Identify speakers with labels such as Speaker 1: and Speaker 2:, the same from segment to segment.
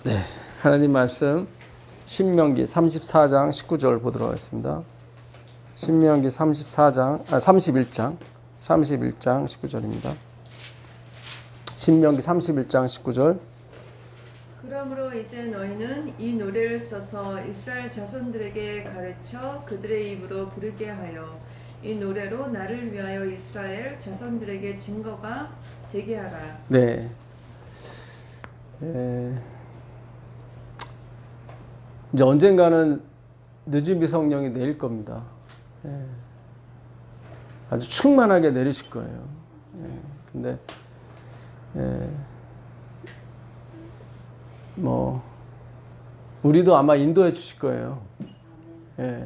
Speaker 1: 네, 하나님 말씀 신명기 34장 19절 보도록 하겠습니다. 신명기 31장 19절입니다. 신명기 31장 19절.
Speaker 2: 그러므로 이제 너희는 이 노래를 써서 이스라엘 자손들에게 가르쳐 그들의 입으로 부르게 하여 이 노래로 나를 위하여 이스라엘 자손들에게 증거가 되게 하라.
Speaker 1: 네. 이제 언젠가는 늦은비 성령이 내릴 겁니다. 아주 충만하게 내리실 거예요. 근데 뭐 우리도 아마 인도해 주실 거예요. 그래서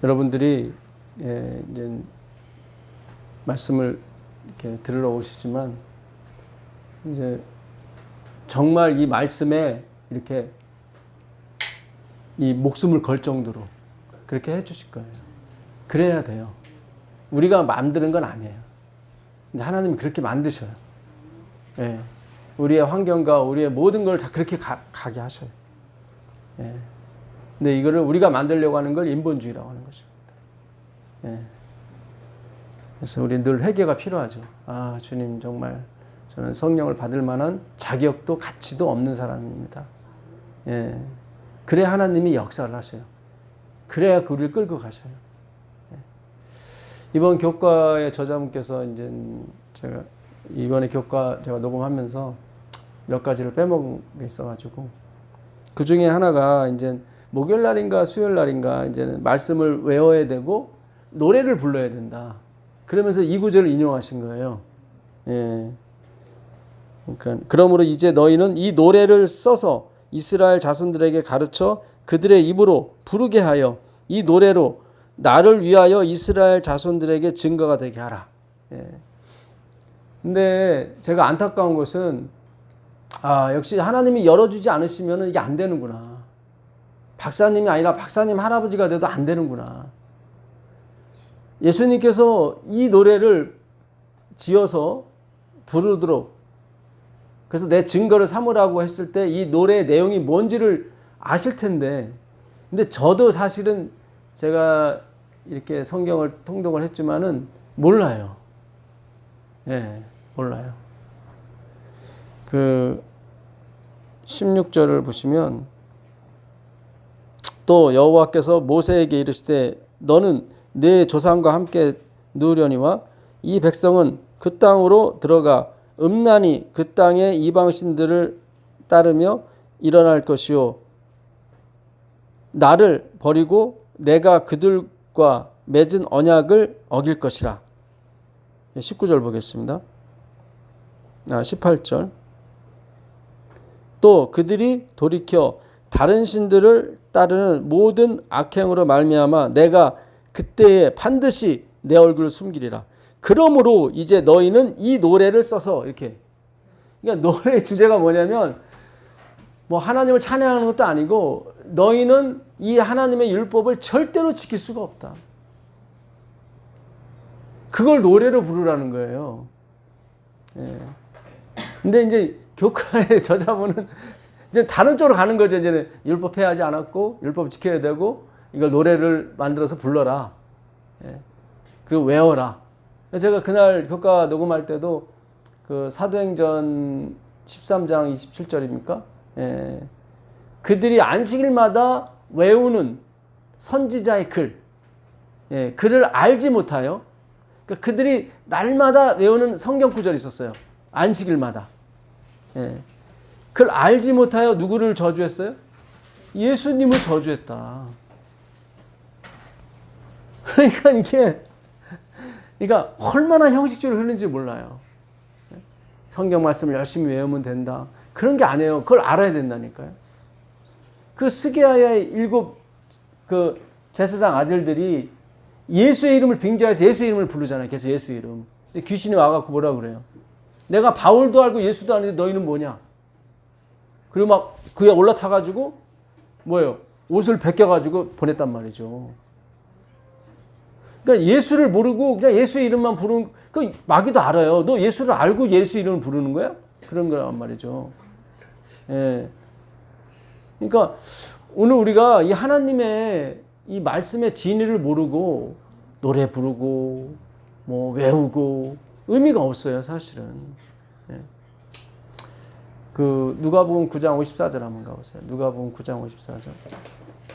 Speaker 1: 여러분들이 이제 말씀을 이렇게 들으러 오시지만 이제 정말 이 말씀에 이렇게 이 목숨을 걸 정도로 그렇게 해 주실 거예요. 그래야 돼요. 우리가 만드는 건 아니에요. 근데 하나님이 그렇게 만드셔요. 우리의 환경과 우리의 모든 걸 다 그렇게 가게 하셔요. 근데 이거를 우리가 만들려고 하는 걸 인본주의라고 하는 것입니다. 그래서 우리 늘 회개가 필요하죠. 아, 주님 정말 저는 성령을 받을 만한 자격도 가치도 없는 사람입니다. 그래야 하나님이 역사를 하셔요. 그래야 우리를 끌고 가셔요. 이번 교과의 저자분께서 이제 제가 이번에 교과 제가 녹음하면서 몇 가지를 빼먹은 게 있어가지고 그 중에 하나가 이제 목요일 날인가 수요일 날인가 이제는 말씀을 외워야 되고 노래를 불러야 된다. 그러면서 이 구절을 인용하신 거예요. 그러니까 그러므로 이제 너희는 이 노래를 써서 이스라엘 자손들에게 가르쳐 그들의 입으로 부르게 하여 이 노래로 나를 위하여 이스라엘 자손들에게 증거가 되게 하라. 근데 제가 안타까운 것은 역시 하나님이 열어주지 않으시면 이게 안 되는구나. 박사님이 아니라 박사님 할아버지가 돼도 안 되는구나. 예수님께서 이 노래를 지어서 부르도록 그래서 내 증거를 삼으라고 했을 때 이 노래의 내용이 뭔지를 아실 텐데 근데 저도 사실은 제가 이렇게 성경을 통독을 했지만은 몰라요. 몰라요. 그 16절을 보시면 또 여호와께서 모세에게 이르시되 너는 내 조상과 함께 누우려니와 이 백성은 그 땅으로 들어가 음란히 그 땅의 이방신들을 따르며 일어날 것이요 나를 버리고 내가 그들과 맺은 언약을 어길 것이라. 19절 보겠습니다. 18절. 또 그들이 돌이켜 다른 신들을 따르는 모든 악행으로 말미암아 내가 그때에 반드시 내 얼굴을 숨기리라. 그러므로 이제 너희는 이 노래를 써서 이렇게. 그러니까 노래의 주제가 뭐냐면 뭐 하나님을 찬양하는 것도 아니고 너희는 이 하나님의 율법을 절대로 지킬 수가 없다. 그걸 노래로 부르라는 거예요. 근데 이제 교과의 저자분은 이제 다른 쪽으로 가는 거죠. 이제는 율법 해야지 않았고 율법 지켜야 되고 이걸 노래를 만들어서 불러라. 그리고 외워라. 제가 그날 교과 녹음할 때도 그 사도행전 13장 27절입니까? 그들이 안식일마다 외우는 선지자의 글, 글을 알지 못하여, 그러니까 그들이 날마다 외우는 성경 구절이 있었어요. 안식일마다. 그걸 알지 못하여 누구를 저주했어요? 예수님을 저주했다. 그러니까 이게, 그러니까 얼마나 형식적으로 흐르는지 몰라요. 성경 말씀을 열심히 외우면 된다. 그런 게 아니에요. 그걸 알아야 된다니까요. 그 스게야의 7 그 제사장 아들들이 예수의 이름을 빙자해서 예수의 이름을 부르잖아요. 계속 예수의 이름. 근데 귀신이 와갖고 뭐라 그래요? 내가 바울도 알고 예수도 아는데 너희는 뭐냐? 그리고 막 그에 올라타가지고 뭐예요? 옷을 벗겨가지고 보냈단 말이죠. 그러니까 예수를 모르고 그냥 예수의 이름만 그 마귀도 알아요. 너 예수를 알고 예수 이름을 부르는 거야? 그런 거란 말이죠. 예. 그러니까 오늘 우리가 이 하나님의 이 말씀의 진리를 모르고 노래 부르고 뭐 외우고 의미가 없어요, 사실은. 예. 그 누가복음 9장 54절 한번 가보세요. 누가복음 9장 54절.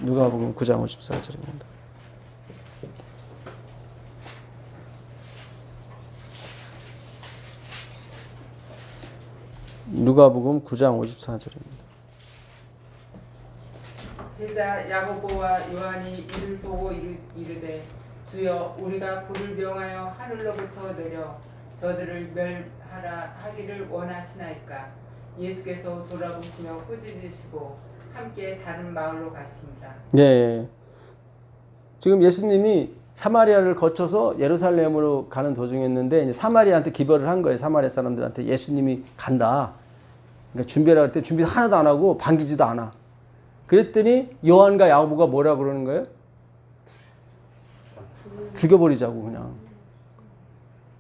Speaker 1: 누가복음 9장 54절입니다. 누가복음 9장 54절입니다.
Speaker 3: 제자 야고보와 요한이 이를 보고 이르되 주여 우리가 불을 명하여 하늘로부터 내려 저들을 멸하라 하기를 원하시나이까. 예수께서 돌아보시며 꾸짖으시고 함께 다른 마을로 가십니다.
Speaker 1: 예. 지금 예수님이 사마리아를 거쳐서 예루살렘으로 가는 도중이었는데 이제 사마리아한테 기별을 한 거예요. 사마리아 사람들한테 예수님이 간다. 그러니까 준비를 할 때 준비 하나도 안 하고 반기지도 않아. 그랬더니 요한과 야고보가 뭐라 그러는 거예요? 죽여버리자고 그냥.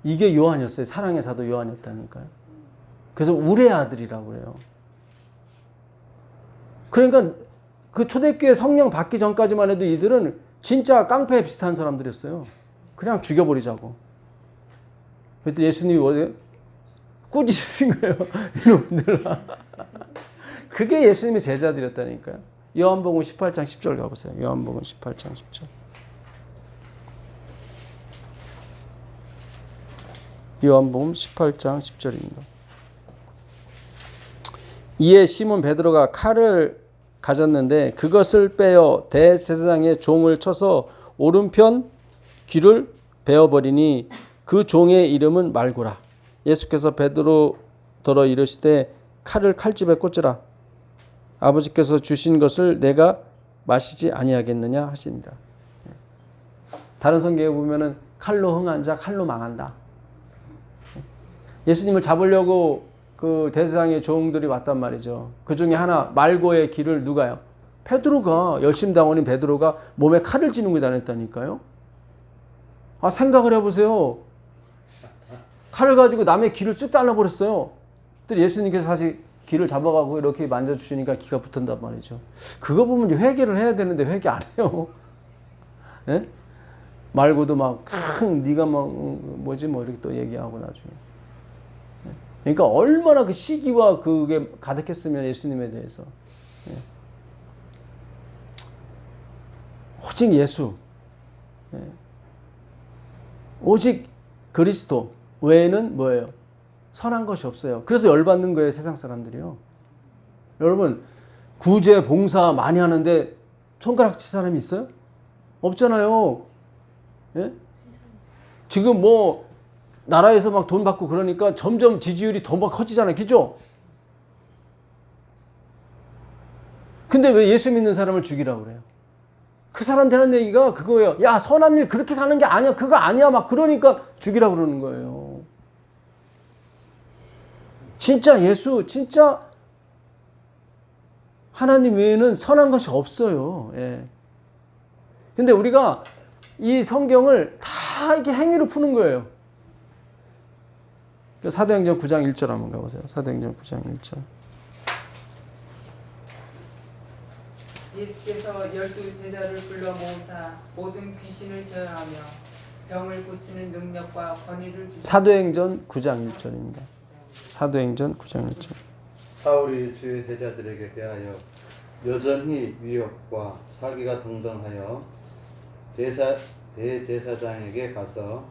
Speaker 1: 이게 요한이었어요. 사랑의 사도 요한이었다니까요. 그래서 우레 아들이라고 그래요. 그러니까 그 초대교회 성령 받기 전까지만 해도 이들은 진짜 깡패 비슷한 사람들이었어요. 그냥 죽여버리자고. 그때 예수님이 뭐예요? 꾸짖으신 거예요. 이놈들. 그게 예수님의 제자들이었다니까요. 요한복음 18장 10절 가보세요. 요한복음 18장 10절. 요한복음 18장 10절입니다. 이에 시몬 베드로가 칼을 가졌는데 그것을 빼어 대제사장의 종을 쳐서 오른편 귀를 베어버리니 그 종의 이름은 말고라. 예수께서 베드로더러 이르시되 칼을 칼집에 꽂으라. 아버지께서 주신 것을 내가 마시지 아니하겠느냐 하시니라. 다른 성경에 보면은 칼로 흥한 자 칼로 망한다. 예수님을 잡으려고 그 대제사장의 종들이 왔단 말이죠. 그 중에 하나 말고의 길을 누가요? 베드로가, 열심당원인 베드로가 몸에 칼을 쥐고 다녔다니까요. 아, 생각을 해보세요. 칼을 가지고 남의 귀를 쭉 잘라버렸어요. 그때 예수님께서 사실 귀를 잡아가고 이렇게 만져주시니까 귀가 붙은단 말이죠. 그거 보면 회개를 해야 되는데 회개 안 해요. 네? 말고도 막 네가 뭐지 이렇게 또 얘기하고 나중에. 그러니까 얼마나 그 시기와 그게 가득했으면 예수님에 대해서. 오직 예수, 오직 그리스도 외에는 뭐예요? 선한 것이 없어요. 그래서 열받는 거예요, 세상 사람들이요. 여러분, 구제, 봉사 많이 하는데 손가락질 사람이 있어요? 없잖아요. 예? 지금 뭐 나라에서 막 돈 받고 그러니까 점점 지지율이 더 막 커지잖아요. 그죠? 근데 왜 예수 믿는 사람을 죽이라고 그래요? 그 사람 되는 얘기가 그거예요. 야, 선한 일 그렇게 가는 게 아니야. 그거 아니야. 막 그러니까 죽이라고 그러는 거예요. 진짜 예수, 진짜 하나님 외에는 선한 것이 없어요. 예. 근데 우리가 이 성경을 다 이렇게 행위로 푸는 거예요. 사도행전 9장 1절 한번 가보세요. 사도행전 9장 1절.
Speaker 3: 예수께서 12 제자를 불러 모으사 모든 귀신을 제어하며 병을 고치는 능력과 권위를 주시고.
Speaker 1: 사도행전 9장 1절입니다. 사도행전 9장 1절.
Speaker 4: 사울이 주의 제자들에게 대하여 여전히 위협과 살기가 등등하여 대제사장에게 가서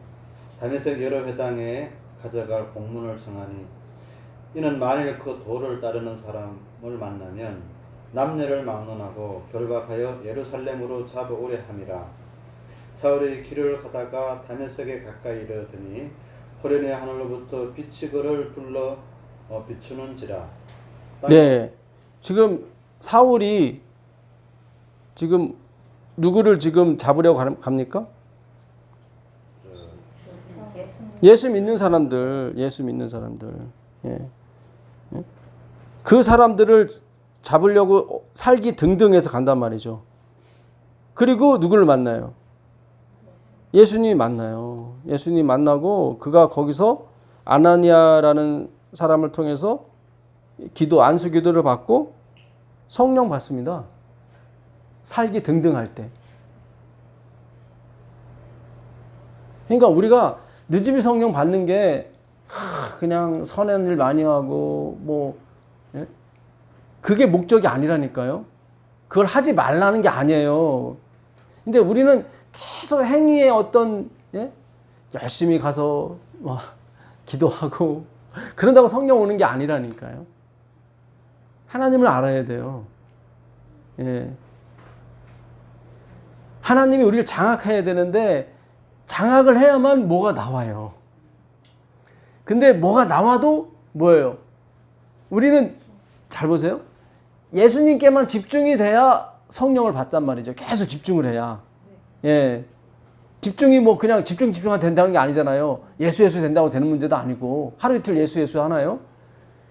Speaker 4: 다메섹 여러 회당에 가져갈 공문을 청하니 이는 만일 그 도를 따르는 사람을 만나면 남녀를 막론하고 결박하여 예루살렘으로 잡아오려 함이라. 사울이 길을 가다가 다메섹에 가까이 이르더니 호련히 하늘로부터 빛이 그를 둘러 비추는지라.
Speaker 1: 네, 지금 사울이 지금 누구를 지금 잡으려고 갑니까? 예수 믿는 사람들, 예수 믿는 사람들. 예. 그 사람들을 잡으려고 살기 등등해서 간단 말이죠. 그리고 누구를 만나요? 예수님이 만나요. 예수님이 만나고 그가 거기서 아나니아라는 사람을 통해서 안수 기도를 받고 성령 받습니다. 살기 등등할 때. 그러니까 우리가 늦음이 성령 받는 게 그냥 선한 일 많이 하고 뭐 그게 목적이 아니라니까요. 그걸 하지 말라는 게 아니에요. 근데 우리는 계속 행위에 어떤 열심히 가서 기도하고 그런다고 성령 오는 게 아니라니까요. 하나님을 알아야 돼요. 예. 하나님이 우리를 장악해야 되는데 장악을 해야만 뭐가 나와요. 근데 뭐가 나와도 뭐예요? 우리는 잘 보세요. 예수님께만 집중이 돼야 성령을 받단 말이죠. 계속 집중을 해야. 예. 집중이 뭐 그냥 집중하면 된다는 게 아니잖아요. 예수 된다고 되는 문제도 아니고 하루 이틀 예수 하나요?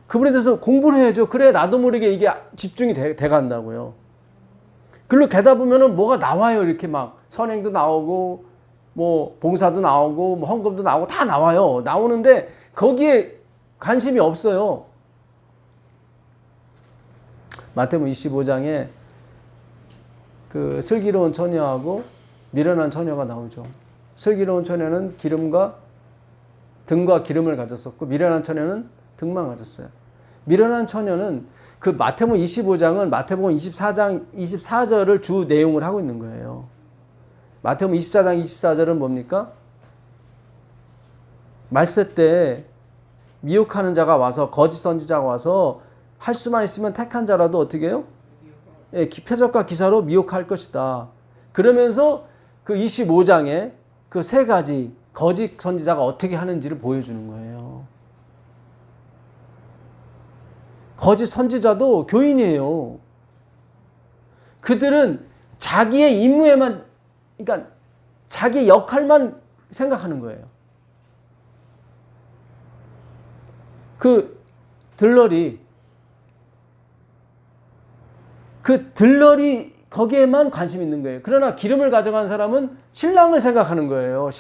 Speaker 1: 그분에 대해서 공부를 해야죠. 그래 나도 모르게 이게 집중이 돼 간다고요. 글로 가다 보면은 뭐가 나와요. 이렇게 막 선행도 나오고 뭐 봉사도 나오고 뭐 헌금도 나오고 다 나와요. 나오는데 거기에 관심이 없어요. 마태복음 25장에 그 슬기로운 처녀하고 미련한 처녀가 나오죠. 슬기로운 처녀는 등과 기름을 가졌었고 미련한 처녀는 등만 가졌어요. 미련한 처녀는 그 마태복음 25장은 마태복음 24장 24절을 주 내용을 하고 있는 거예요. 마태복음 24장 24절은 뭡니까? 말세 때 미혹하는 자가 와서 거짓 선지자가 와서 할 수만 있으면 택한 자라도 어떻게 해요? 예, 표적과 기사로 미혹할 것이다. 그러면서 그 25장에 그 세 가지 거짓 선지자가 어떻게 하는지를 보여주는 거예요. 거짓 선지자도 교인이에요. 그들은 자기의 임무에만, 그러니까 자기 역할만 생각하는 거예요. 그 들러리 거기에만 관심 있는 거예요. 그러나 기름을 가져간 사람은 신랑을 생각하는 거예요.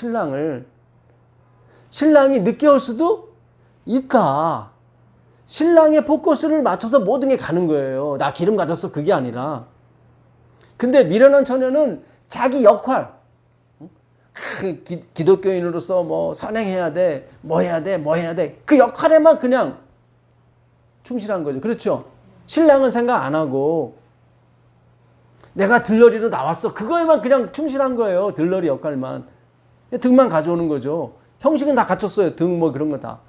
Speaker 1: 신랑이 늦게 올 수도 있다. 신랑의 포커스를 맞춰서 모든 게 가는 거예요. 나 기름 가졌어. 그게 아니라. 근데 미련한 처녀는 자기 역할, 기독교인으로서 뭐 선행해야 돼, 뭐 해야 돼. 그 역할에만 그냥 충실한 거죠. 그렇죠? 신랑은 생각 안 하고 내가 들러리로 나왔어. 그거에만 그냥 충실한 거예요. 들러리 역할만. 등만 가져오는 거죠. 형식은 다 갖췄어요. 등 뭐 그런 거 다.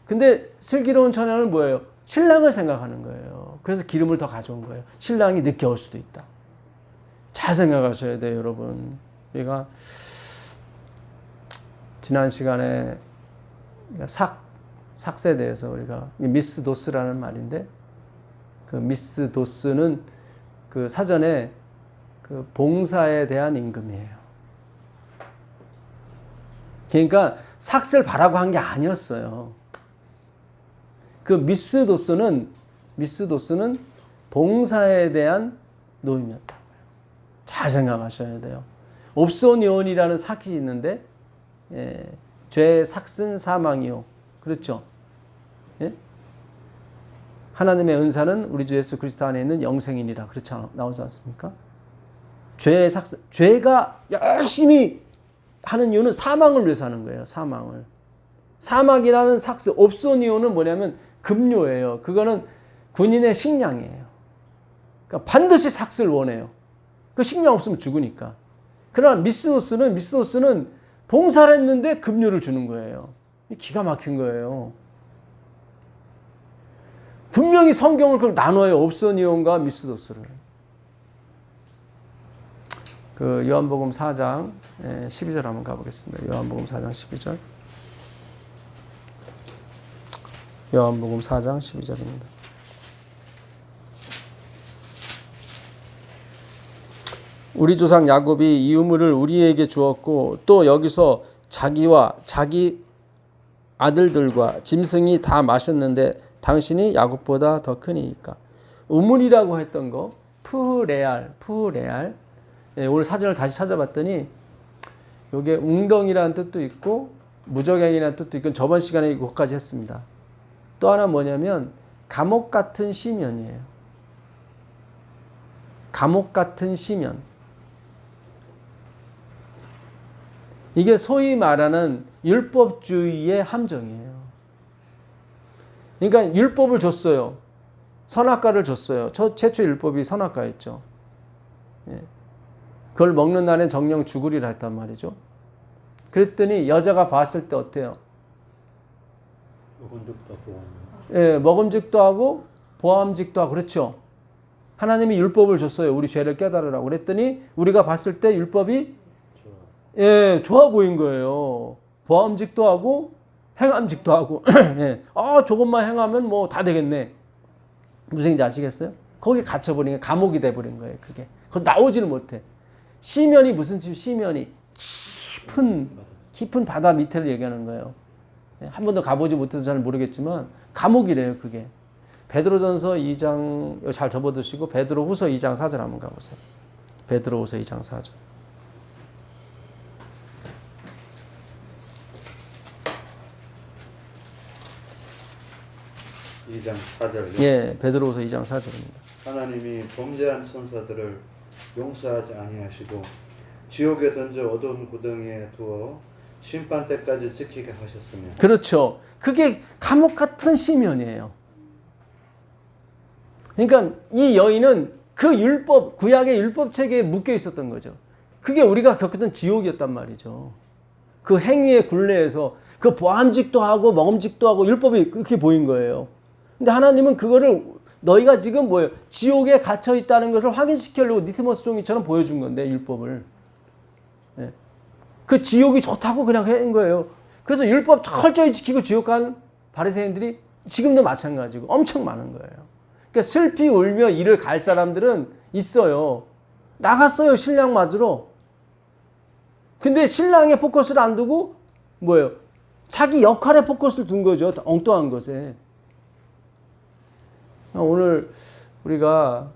Speaker 1: 근데 슬기로운 처녀는 뭐예요? 신랑을 생각하는 거예요. 그래서 기름을 더 가져온 거예요. 신랑이 늦게 올 수도 있다. 잘 생각하셔야 돼요, 여러분. 우리가 지난 시간에 삭스에 대해서 우리가 미스 도스라는 말인데 그 미스 도스는 그 사전에 그 봉사에 대한 임금이에요. 그러니까 삭스를 바라고 한 게 아니었어요. 그 미스 도스는 봉사에 대한 노임이었다고요. 잘 생각하셔야 돼요. 옵소니온이라는 삭이 있는데 죄의 삭은 사망이요. 그렇죠? 예? 하나님의 은사는 우리 주 예수 그리스도 안에 있는 영생이니라. 그렇지 나오지 않습니까? 죄의 삭은, 죄가 열심히 하는 이유는 사망을 위해서 하는 거예요. 사막이라는 삭스, 옵소니온은 뭐냐면 급료예요. 그거는 군인의 식량이에요. 그러니까 반드시 삭스를 원해요. 그 식량 없으면 죽으니까. 그러나 미스도스는 봉사를 했는데 급료를 주는 거예요. 기가 막힌 거예요. 분명히 성경을 그걸 나눠요. 옵소니온과 미스도스를. 그 요한복음 4장 12절 한번 가보겠습니다. 요한복음 4장 12절. 요한복음 4장 12절입니다. 우리 조상 야곱이 이 우물을 우리에게 주었고 또 여기서 자기와 자기 아들들과 짐승이 다 마셨는데 당신이 야곱보다 더 크니까. 우물이라고 했던 거 푸레알. 오늘 사전을 다시 찾아봤더니 요게 웅덩이라는 뜻도 있고 무적행이라는 뜻도 있고 저번 시간에 이거까지 했습니다. 또 하나 뭐냐면 감옥 같은 시면이에요. 감옥 같은 시면. 이게 소위 말하는 율법주의의 함정이에요. 그러니까 율법을 줬어요. 선악과를 줬어요. 최초 율법이 선악과였죠. 예. 그걸 먹는 날엔 정령 죽으리라 했단 말이죠. 그랬더니 여자가 봤을 때 어때요? 예, 먹음직도 하고 보암직도 하고 그렇죠. 하나님이 율법을 줬어요. 우리 죄를 깨달으라고 그랬더니 우리가 봤을 때 율법이 예, 좋아 보인 거예요. 보암직도 하고 행함직도 하고 예. 조금만 행하면 뭐 다 되겠네. 무슨 얘기인지 아시겠어요? 거기 갇혀버린 게 감옥이 돼버린 거예요. 그게 거기 나오지를 못해. 시면이 무슨 시면이 깊은 바다 밑에를 얘기하는 거예요. 한 번도 가보지 못해서 잘 모르겠지만 감옥이래요. 그게 베드로전서 2장 잘 접어두시고 베드로후서 2장 4절 한번 가보세요. 베드로후서 2장 4절. 예, 베드로후서 2장 4절입니다.
Speaker 4: 하나님이 범죄한 천사들을 용서하지 아니하시고 지옥에 던져 어두운 구덩이에 두어 심판 때까지 지키게 하셨으며.
Speaker 1: 그렇죠. 그게 감옥 같은 시면이에요. 그러니까 이 여인은 그 율법, 구약의 율법 체계에 묶여 있었던 거죠. 그게 우리가 겪었던 지옥이었단 말이죠. 그 행위의 굴레에서 그 보암직도 하고 먹음직도 하고 율법이 그렇게 보인 거예요. 근데 하나님은 그거를 너희가 지금 뭐예요? 지옥에 갇혀 있다는 것을 확인시키려고 니트머스 종이처럼 보여준 건데 율법을. 예. 그 지옥이 좋다고 그냥 한 거예요. 그래서 율법 철저히 지키고 지옥 간 바리새인들이 지금도 마찬가지고 엄청 많은 거예요. 그러니까 슬피 울며 이를 갈 사람들은 있어요. 나갔어요. 신랑 맞으러. 근데 신랑의 포커스를 안 두고 뭐예요? 자기 역할에 포커스를 둔 거죠. 엉뚱한 것에. 오늘 우리가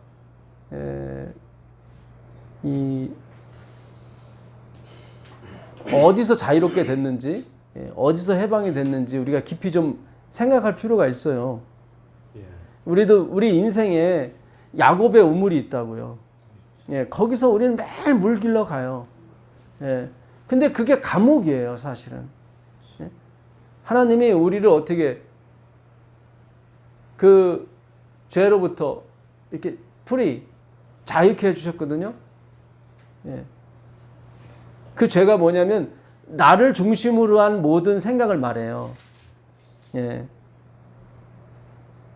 Speaker 1: 어디서 자유롭게 됐는지, 어디서 해방이 됐는지 우리가 깊이 좀 생각할 필요가 있어요. 우리 인생에 야곱의 우물이 있다고요. 거기서 우리는 매일 물 길러 가요. 근데 그게 감옥이에요, 사실은. 하나님이 우리를 어떻게 그 죄로부터 이렇게 자유케 해주셨거든요. 그 죄가 뭐냐면 나를 중심으로 한 모든 생각을 말해요.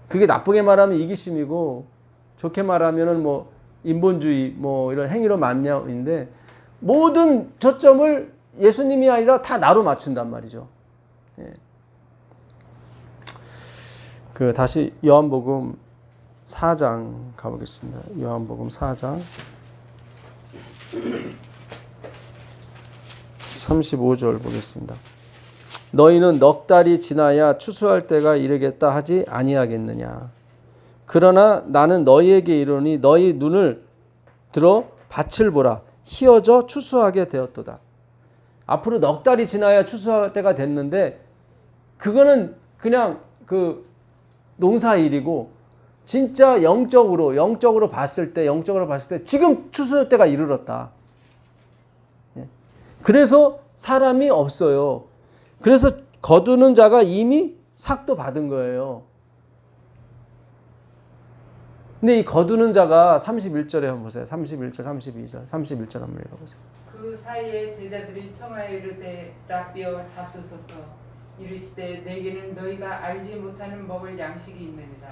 Speaker 1: 그게 나쁘게 말하면 이기심이고 좋게 말하면은 뭐 인본주의 뭐 이런 행위로 만냐인데 모든 초점을 예수님이 아니라 다 나로 맞춘단 말이죠. 그 다시 요한복음 4장 가보겠습니다. 요한복음 4장 35절 보겠습니다. 너희는 넉 달이 지나야 추수할 때가 이르겠다 하지 아니하겠느냐. 그러나 나는 너희에게 이르노니 너희 눈을 들어 밭을 보라. 희어져 추수하게 되었도다. 앞으로 넉 달이 지나야 추수할 때가 됐는데 그거는 그냥 그 농사일이고 진짜 영적으로 봤을 때 지금 추수 때가 이르렀다. 그래서 사람이 없어요. 그래서 거두는 자가 이미 삭도 받은 거예요. 근데 이 거두는 자가 31절에 한번 보세요. 31절, 32절, 31절 한번 읽어보세요.
Speaker 3: 그 사이에 제자들이 청하여 이르되 라비어 잡수소서 이르시되 내게는 너희가 알지 못하는 먹을 양식이 있느니라.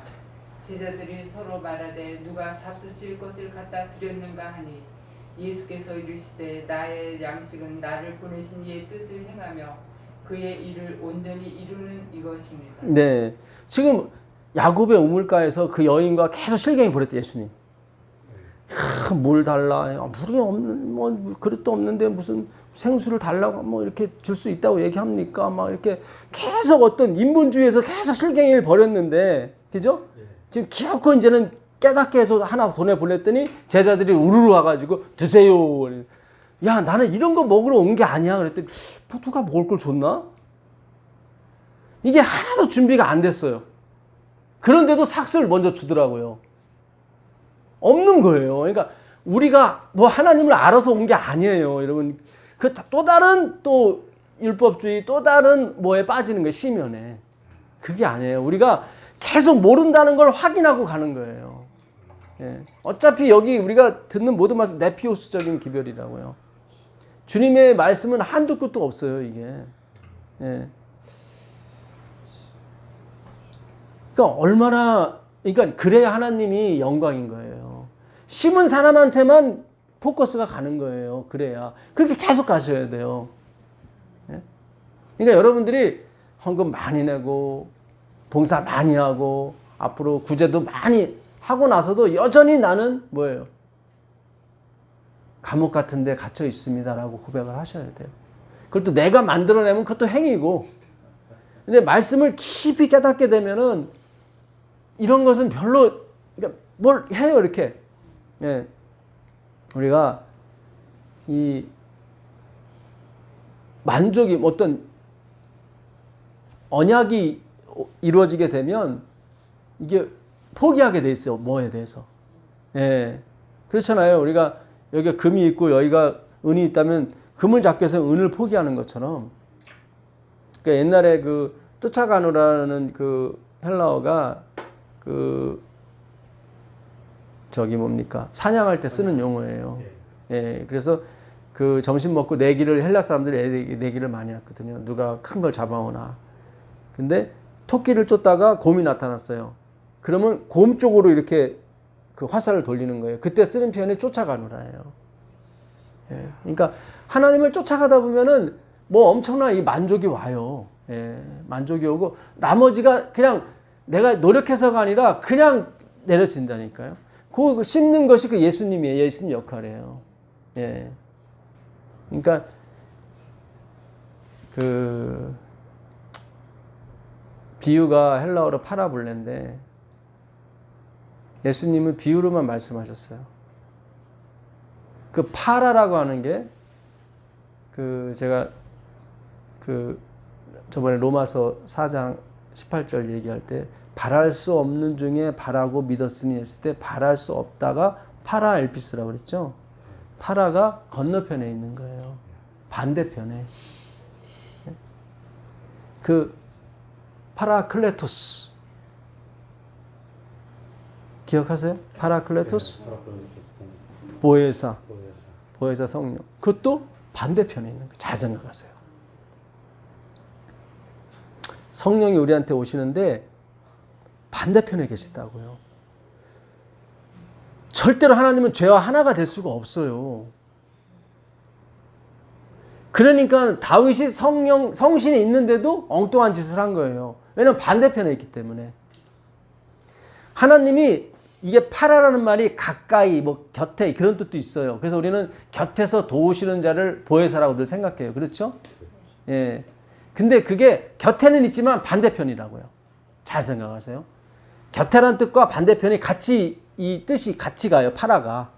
Speaker 3: 제자들이 서로 말하되 누가 잡수실 것을 갖다 드렸는가 하니 예수께서 이르시되 나의 양식은 나를 보내신 이의 뜻을 행하며 그의 일을 온전히 이루는 이것입니다.
Speaker 1: 네, 지금 야곱의 우물가에서 그 여인과 계속 실갱이 벌였대 예수님. 물 달라. 물이 없는 뭐 그릇도 없는데 무슨 생수를 달라고 뭐 이렇게 줄 수 있다고 얘기합니까? 막 이렇게 계속 어떤 인본주의에서 계속 실갱이를 벌였는데, 그죠? 지금 기어코 이제는 깨닫게 해서 하나 보냈더니 제자들이 우르르 와가지고 드세요. 야, 나는 이런 거 먹으러 온 게 아니야. 그랬더니 뭐 누가 먹을 걸 줬나? 이게 하나도 준비가 안 됐어요. 그런데도 삭스를 먼저 주더라고요. 없는 거예요. 그러니까 우리가 뭐 하나님을 알아서 온 게 아니에요. 여러분, 그 또 다른 또 율법주의, 또 다른 뭐에 빠지는 거예요. 심연에. 그게 아니에요. 우리가 계속 모른다는 걸 확인하고 가는 거예요. 예. 어차피 여기 우리가 듣는 모든 말씀 네피오스적인 기별이라고요. 주님의 말씀은 한두 끝도 없어요, 이게. 예. 그러니까 얼마나, 그러니까 그래야 하나님이 영광인 거예요. 심은 사람한테만 포커스가 가는 거예요. 그래야. 그렇게 계속 가셔야 돼요. 예? 그러니까 여러분들이 헌금 많이 내고, 봉사 많이 하고, 앞으로 구제도 많이 하고 나서도 여전히 나는 뭐예요? 감옥 같은 데 갇혀 있습니다라고 고백을 하셔야 돼요. 그걸 또 내가 만들어내면 그것도 행위고. 근데 말씀을 깊이 깨닫게 되면은 이런 것은 별로, 그러니까 뭘 해요, 이렇게. 예. 우리가 이 만족이 어떤 언약이 이루어지게 되면 이게 포기하게 돼 있어요. 뭐에 대해서. 예. 그렇잖아요. 우리가 여기가 금이 있고 여기가 은이 있다면 금을 잡기 위해서 은을 포기하는 것처럼. 그러니까 옛날에 그 쫓아가노라는 그 헬라어가 그 저기 뭡니까? 사냥할 때 쓰는 용어예요. 예. 그래서 그 점심 먹고 내기를 헬라 사람들이 내기를 많이 했거든요. 누가 큰 걸 잡아오나. 근데 토끼를 쫓다가 곰이 나타났어요. 그러면 곰 쪽으로 이렇게 그 화살을 돌리는 거예요. 그때 쓰는 표현이 쫓아가노라예요. 예. 그러니까 하나님을 쫓아가다 보면은 뭐 엄청난 이 만족이 와요. 예. 만족이 오고 나머지가 그냥 내가 노력해서가 아니라 그냥 내려진다니까요. 그 씹는 것이 그 예수님이에요. 예수님 역할이에요. 예. 그러니까 그 비유가 헬라어로 파라볼레인데 예수님은 비유로만 말씀하셨어요. 그 파라라고 하는 게 그 제가 그 저번에 로마서 4장 18절 얘기할 때 바랄 수 없는 중에 바라고 믿었으니 했을 때 바랄 수 없다가 파라 엘피스라고 그랬죠. 파라가 건너편에 있는 거예요. 반대편에. 그 파라클레토스 기억하세요? 파라클레토스? 보혜사. 보혜사 성령. 그것도 반대편에 있는 거예요. 잘 생각하세요. 성령이 우리한테 오시는데 반대편에 계시다고요. 절대로 하나님은 죄와 하나가 될 수가 없어요. 그러니까 다윗이 성신이 있는데도 엉뚱한 짓을 한 거예요. 왜냐하면 반대편에 있기 때문에. 하나님이 이게 파라라는 말이 가까이, 뭐 곁에 그런 뜻도 있어요. 그래서 우리는 곁에서 도우시는 자를 보혜사라고 늘 생각해요. 그렇죠? 예. 근데 그게 곁에는 있지만 반대편이라고요. 잘 생각하세요. 곁에라는 뜻과 반대편이 같이 이 뜻이 같이 가요. 파라가.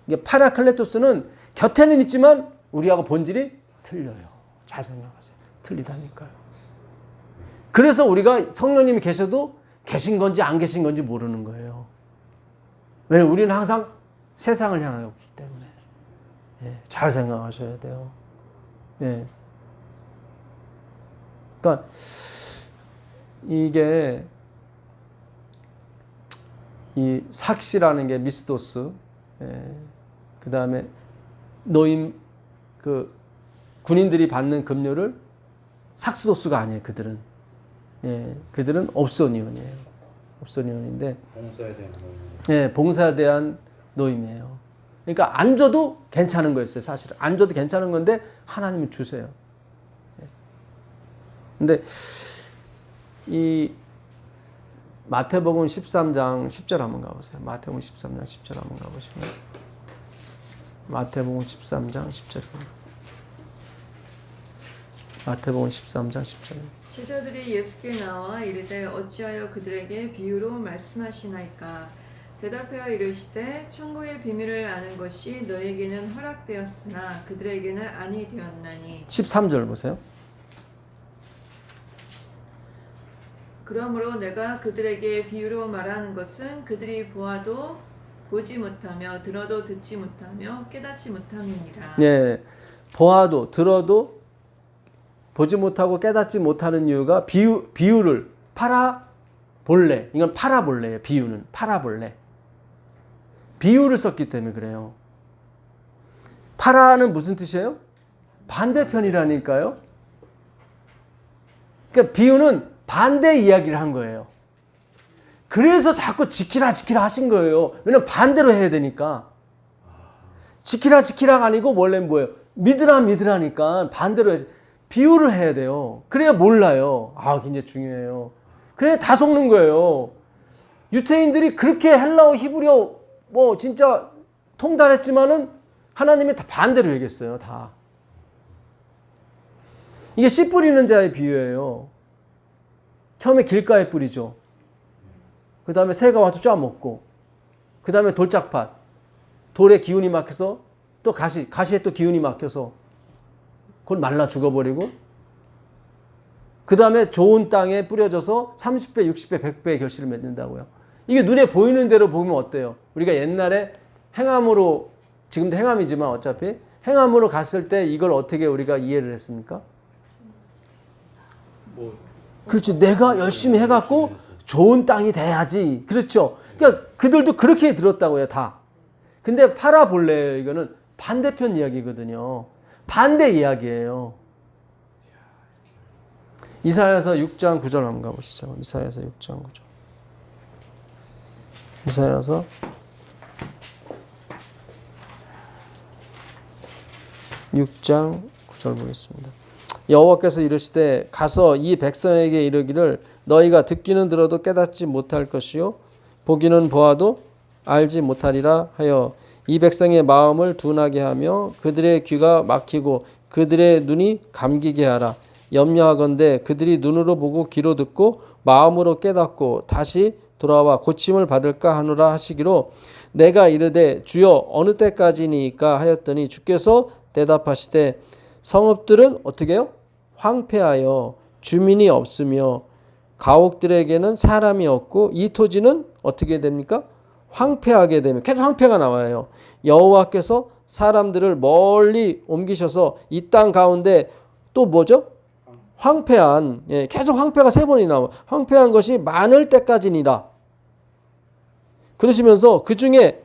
Speaker 1: 이게 파라클레토스는 곁에는 있지만 우리하고 본질이 틀려요. 잘 생각하세요. 틀리다니까요. 그래서 우리가 성령님이 계셔도 계신 건지 안 계신 건지 모르는 거예요. 왜냐면 우리는 항상 세상을 향하고 있기 때문에. 예, 잘 생각하셔야 돼요. 예. 그러니까 이게 이 삭시라는 게 미스도스, 예, 그 다음에 노임 그 군인들이 받는 급료를 삭스도스가 아니에요. 그들은. 예, 그들은 옵소니온이에요. 옵소니온인데
Speaker 4: 봉사에 대한 노임.
Speaker 1: 예, 봉사에 대한 노임이에요. 그러니까 안 줘도 괜찮은 거였어요. 사실은 안 줘도 괜찮은 건데 하나님은 주세요. 예. 근데 이 마태복음 13장 10절 한번 가보세요. 마태복음 13장 10절 한번 가보시면 마태복음 13장 10절 마태복음 13장 10절
Speaker 2: 제자들이 예수께 나와 이르되 어찌하여 그들에게 비유로 말씀하시나이까 대답하여 이르시되 천국의 비밀을 아는 것이 너에게는 허락되었으나 그들에게는 아니 되었나니
Speaker 1: 13절 보세요.
Speaker 2: 그러므로 내가 그들에게 비유로 말하는 것은 그들이 보아도 보지 못하며 들어도 듣지 못하며 깨닫지 못함이니라.
Speaker 1: 예, 보아도 들어도 보지 못하고 깨닫지 못하는 이유가 비유를 파라볼레, 이건 파라볼레예요. 비유는 파라볼레. 비유를 썼기 때문에 그래요. 파라는 무슨 뜻이에요? 반대편이라니까요. 그러니까 비유는 반대 이야기를 한 거예요. 그래서 자꾸 지키라 지키라 하신 거예요. 왜냐면 반대로 해야 되니까. 지키라 지키라가 아니고 원래는 뭐예요? 믿으라 믿으라니까 반대로 해야지. 비유를 해야 돼요. 그래야 몰라요. 아, 굉장히 중요해요. 그래야 다 속는 거예요. 유태인들이 그렇게 헬라어 히브리어 뭐 진짜 통달했지만은 하나님이 다 반대로 얘기했어요. 다. 이게 씨 뿌리는 자의 비유예요. 처음에 길가에 뿌리죠. 그 다음에 새가 와서 쪄먹고, 그 다음에 돌짝밭, 돌에 기운이 막혀서 또 가시에 또 기운이 막혀서 그걸 말라 죽어버리고, 그 다음에 좋은 땅에 뿌려져서 30배, 60배, 100배의 결실을 맺는다고요. 이게 눈에 보이는 대로 보면 어때요? 우리가 옛날에 행함으로, 지금도 행함이지만 어차피 행함으로 갔을 때 이걸 어떻게 우리가 이해를 했습니까? 그렇죠. 내가 열심히 해갖고 좋은 땅이 돼야지. 그렇죠. 그러니까 그들도 그렇게 들었다고요, 다. 근데 파라볼레예요. 이거는 반대편 이야기거든요. 반대 이야기예요. 이사야서 6장 9절 한번 가보시죠. 이사야서 6장 9절. 이사야서 6장 9절 보겠습니다. 여호와께서 이르시되 가서 이 백성에게 이르기를 너희가 듣기는 들어도 깨닫지 못할 것이요 보기는 보아도 알지 못하리라 하여 이 백성의 마음을 둔하게 하며 그들의 귀가 막히고 그들의 눈이 감기게 하라. 염려하건대 그들이 눈으로 보고 귀로 듣고 마음으로 깨닫고 다시 돌아와 고침을 받을까 하노라 하시기로 내가 이르되 주여 어느 때까지니까 하였더니 주께서 대답하시되 성읍들은 어떻게 해요? 황폐하여 주민이 없으며 가옥들에게는 사람이 없고 이 토지는 어떻게 됩니까? 황폐하게 되면 계속 황폐가 나와요. 여호와께서 사람들을 멀리 옮기셔서 이 땅 가운데 또 뭐죠? 황폐한, 계속 황폐가 3번이 나와요. 황폐한 것이 많을 때까지니라. 그러시면서 그 중에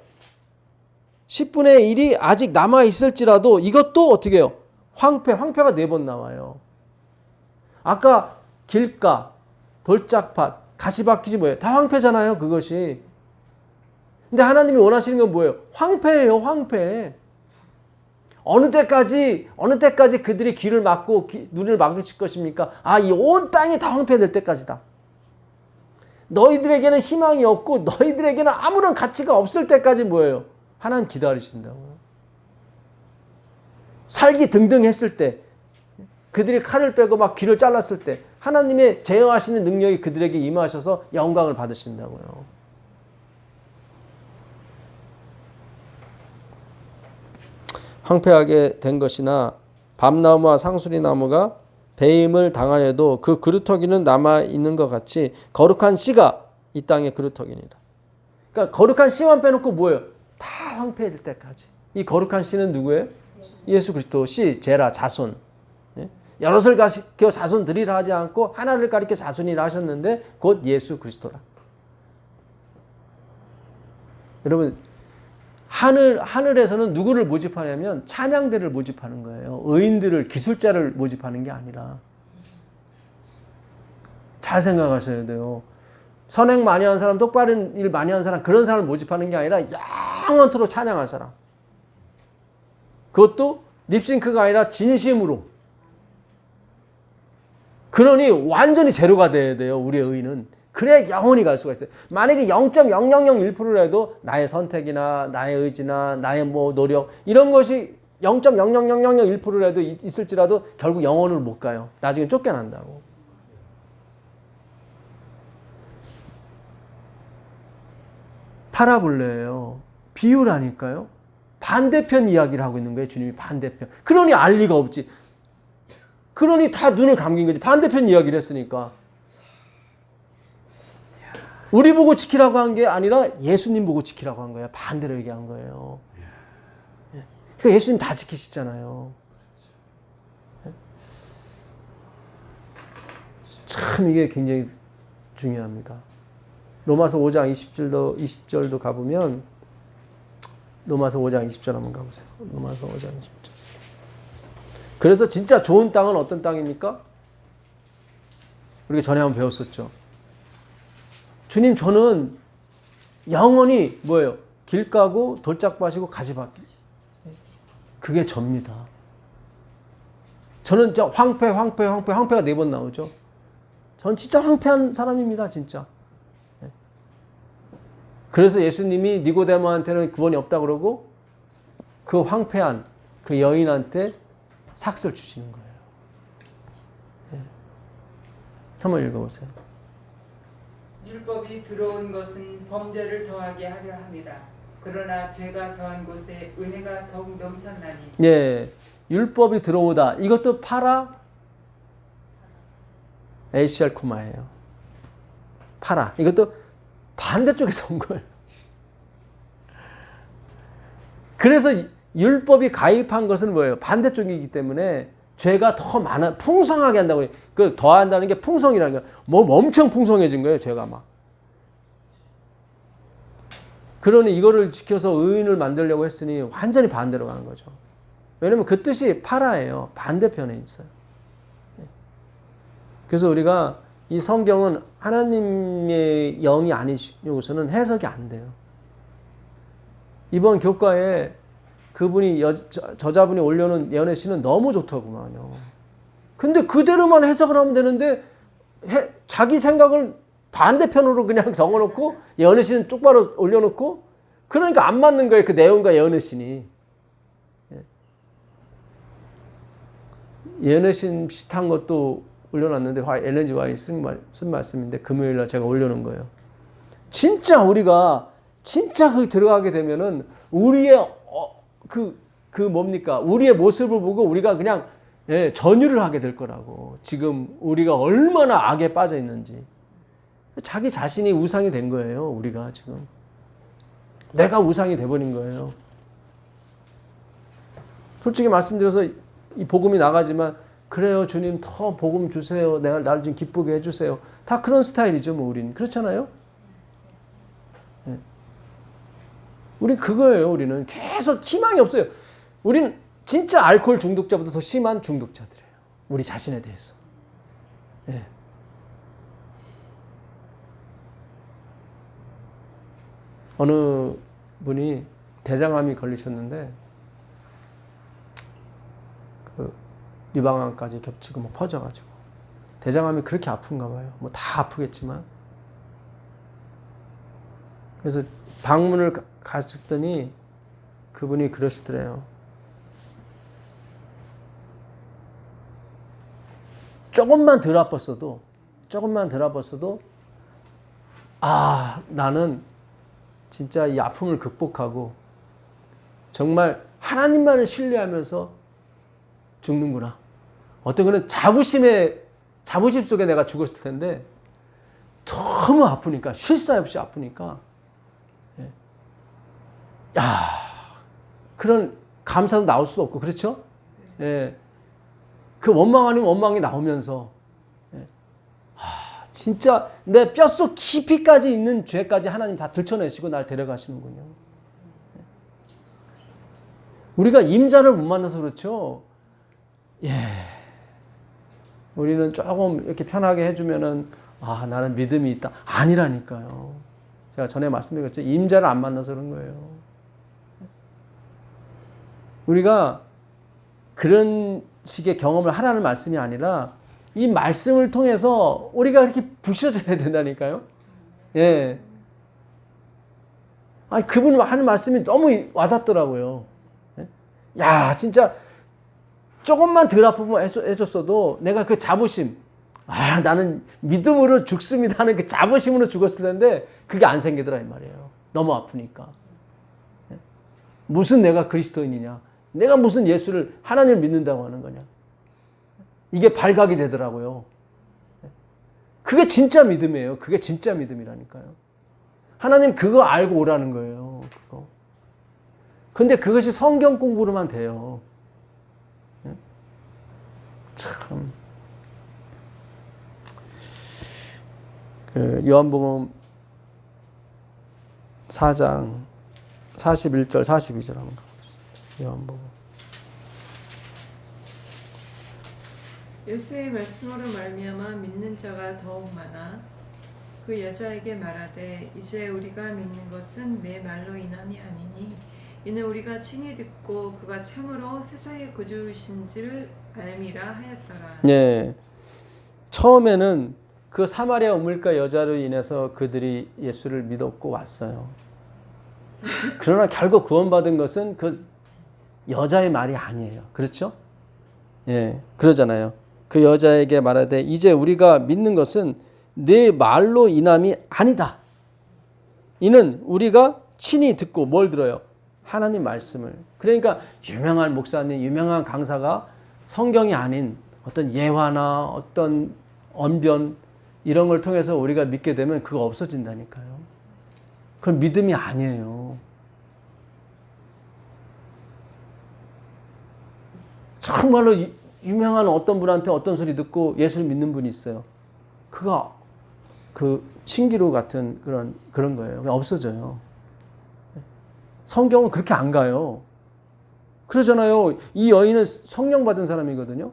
Speaker 1: 10분의 1이 아직 남아 있을지라도 이것도 어떻게 해요? 황폐가 4번 나와요. 아까 길가, 돌짝밭, 가시밭길이 뭐예요? 다 황폐잖아요, 그것이. 근데 하나님이 원하시는 건 뭐예요? 황폐예요, 황폐. 어느 때까지 그들이 귀를 막고 눈을 막으실 것입니까? 아, 이 온 땅이 다 황폐될 때까지다. 너희들에게는 희망이 없고 너희들에게는 아무런 가치가 없을 때까지 뭐예요? 하나님 기다리신다고요. 살기 등등 했을 때, 그들이 칼을 빼고 막 귀를 잘랐을 때 하나님의 제어하시는 능력이 그들에게 임하셔서 영광을 받으신다고요. 황폐하게 된 것이나 밤나무와 상수리나무가 배임을 당하여도 그 그루터기는 남아있는 것 같이 거룩한 씨가 이 땅의 그루터기니라. 그러니까 거룩한 씨만 빼놓고 뭐예요? 다 황폐해질 때까지. 이 거룩한 씨는 누구예요? 예수 그리스도 씨, 제라, 자손. 여럿을 가리켜 자손들이라 하지 않고 하나를 가리켜 자손이라 하셨는데 곧 예수 그리스도라. 여러분, 하늘에서는 누구를 모집하냐면 찬양대를 모집하는 거예요. 의인들을, 기술자를 모집하는 게 아니라. 잘 생각하셔야 돼요. 선행 많이 한 사람, 똑바른 일 많이 한 사람, 그런 사람을 모집하는 게 아니라 영원토록 찬양할 사람. 그것도 립싱크가 아니라 진심으로. 그러니 완전히 제로가 돼야 돼요, 우리의 의인은. 그래야 영원히 갈 수가 있어요. 만약에 0.0001%라도 나의 선택이나 나의 의지나 나의 뭐 노력 이런 것이 0.00001%라도 있을지라도 결국 영원으로 못 가요. 나중에 쫓겨난다고. 파라볼레예요. 비유라니까요. 반대편 이야기를 하고 있는 거예요. 주님이 반대편. 그러니 알 리가 없지. 그러니 다 눈을 감긴 거지. 반대편 이야기를 했으니까. 우리 보고 지키라고 한 게 아니라 예수님 보고 지키라고 한 거예요. 반대로 얘기한 거예요. 그러니까 예수님 다 지키시잖아요. 참 이게 굉장히 중요합니다. 로마서 5장 20절도 가보면 로마서 5장 20절 한번 가보세요. 로마서 5장 20절. 그래서 진짜 좋은 땅은 어떤 땅입니까? 우리가 전에 한번 배웠었죠. 주님 저는 영원히 뭐예요? 길 까고 돌짝밭이고 가지밭. 그게 접니다. 저는 진짜 황폐가 4번 나오죠. 저는 진짜 황폐한 사람입니다. 진짜. 그래서 예수님이 니고데모한테는 구원이 없다 그러고 그 황폐한 그 여인한테 삭스를 주시는 거예요. 한번 읽어보세요.
Speaker 3: 율법이 들어온 것은 범죄를 더하게 하려 함이라. 그러나 죄가 더한 곳에 은혜가 더욱 넘쳤나니.
Speaker 1: 예, 율법이 들어오다. 이것도 파라 엘시알 쿠마예요. 파라. 이것도 반대쪽에서 온 거예요. 그래서 율법이 가입한 것은 뭐예요? 반대쪽이기 때문에 죄가 더 많아, 풍성하게 한다고 해요. 그 더한다는 게 풍성이라는 거예요. 뭐 엄청 풍성해진 거예요, 죄가 막. 그러니 이거를 지켜서 의인을 만들려고 했으니 완전히 반대로 가는 거죠. 왜냐면 그 뜻이 파라예요. 반대편에 있어요. 그래서 우리가 이 성경은 하나님의 영이 아니고서는 해석이 안 돼요. 이번 교과에 그분이 저자분이 올려놓은 예언의 시는 너무 좋더구만요. 근데 그대로만 해석을 하면 되는데 자기 생각을 반대편으로 그냥 적어놓고 예언의 시는 똑바로 올려놓고 그러니까 안 맞는 거예요. 그 내용과 예언의 신이. 예언의 신 비슷한 것도 올려놨는데 엘렌 G 화이트 쓴 말씀인데 금요일날 제가 올려놓은 거예요. 진짜 우리가 진짜 거기 들어가게 되면은 우리의 뭡니까? 우리의 모습을 보고 우리가 그냥 전율을 하게 될 거라고. 지금 우리가 얼마나 악에 빠져 있는지. 자기 자신이 우상이 된 거예요. 우리가 지금. 내가 우상이 돼버린 거예요. 솔직히 말씀드려서 이 복음이 나가지만 그래요 주님 더 복음 주세요. 내가 날 좀 기쁘게 해주세요. 다 그런 스타일이죠. 뭐 우리는. 그렇잖아요. 네. 우린 그거예요. 우리는 계속 희망이 없어요. 우리는 진짜 알코올 중독자보다 더 심한 중독자들이에요. 우리 자신에 대해서. 네. 어느 분이 대장암이 걸리셨는데 그 유방암까지 겹치고 뭐 퍼져가지고 대장암이 그렇게 아픈가 봐요. 뭐 다 아프겠지만 그래서 방문을 갔더니 그분이 그러시더래요. 조금만 덜 아팠어도 나는 진짜 이 아픔을 극복하고 정말 하나님만을 신뢰하면서 죽는구나. 어떤 거는 자부심 속에 내가 죽었을 텐데 너무 아프니까 쉴 새 없이 아프니까 그런 감사도 나올 수도 없고 그렇죠? 그 원망 아니면 원망이 나오면서 진짜 내 뼛속 깊이까지 있는 죄까지 하나님 다 들춰내시고 날 데려가시는군요. 우리가 임자를 못 만나서 그렇죠. 우리는 조금 이렇게 편하게 해주면은 나는 믿음이 있다. 아니라니까요. 제가 전에 말씀드렸죠. 임자를 안 만나서 그런 거예요. 우리가 그런 식의 경험을 하라는 말씀이 아니라 이 말씀을 통해서 우리가 이렇게 부셔져야 된다니까요. 그분 하는 말씀이 너무 와닿더라고요. 진짜 조금만 덜 아프면 해줬어도 내가 그 자부심, 나는 믿음으로 죽습니다 하는 그 자부심으로 죽었을 텐데 그게 안 생기더라 이 말이에요. 너무 아프니까. 무슨 내가 그리스도인이냐? 내가 무슨 예수를 하나님을 믿는다고 하는 거냐? 이게 발각이 되더라고요. 그게 진짜 믿음이에요. 그게 진짜 믿음이라니까요. 하나님 그거 알고 오라는 거예요. 그거. 근데 그것이 성경 공부로만 돼요. 참. 그 요한복음 4장 41절 42절 한번 가보겠습니다. 요한복음.
Speaker 2: 예수의 말씀으로 말미암아 믿는 자가 더욱 많아 그 여자에게 말하되 이제 우리가 믿는 것은 내 말로 인함이 아니니 이는 우리가 친히 듣고 그가 참으로 세상의 구주이신지를 알미라 하였더라.
Speaker 1: 예. 처음에는 그 사마리아 우물가 여자로 인해서 그들이 예수를 믿었고 왔어요. 그러나 결국 구원받은 것은 그 여자의 말이 아니에요. 그렇죠? 예. 그러잖아요. 그 여자에게 말하되 이제 우리가 믿는 것은 내 말로 인함이 아니다. 이는 우리가 친히 듣고 뭘 들어요? 하나님 말씀을. 그러니까 유명한 목사님, 유명한 강사가 성경이 아닌 어떤 예화나 어떤 언변 이런 걸 통해서 우리가 믿게 되면 그거 없어진다니까요. 그건 믿음이 아니에요. 정말로 유명한 어떤 분한테 어떤 소리 듣고 예수를 믿는 분이 있어요. 그거 그 신기루 같은 그런 거예요. 그냥 없어져요. 성경은 그렇게 안 가요. 그러잖아요. 이 여인은 성령 받은 사람이거든요.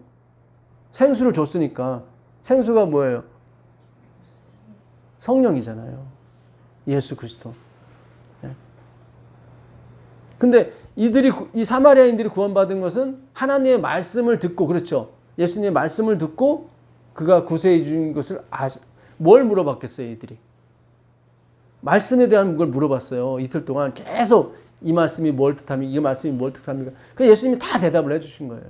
Speaker 1: 생수를 줬으니까. 생수가 뭐예요? 성령이잖아요. 예수 그리스도. 근데 이 사마리아인들이 구원받은 것은 하나님의 말씀을 듣고, 그렇죠. 예수님의 말씀을 듣고 그가 구세해 준 것을 뭘 물어봤겠어요, 이들이? 말씀에 대한 걸 물어봤어요. 이틀 동안 계속 이 말씀이 뭘 뜻합니까? 이 말씀이 뭘 뜻합니까? 그래서 예수님이 다 대답을 해주신 거예요.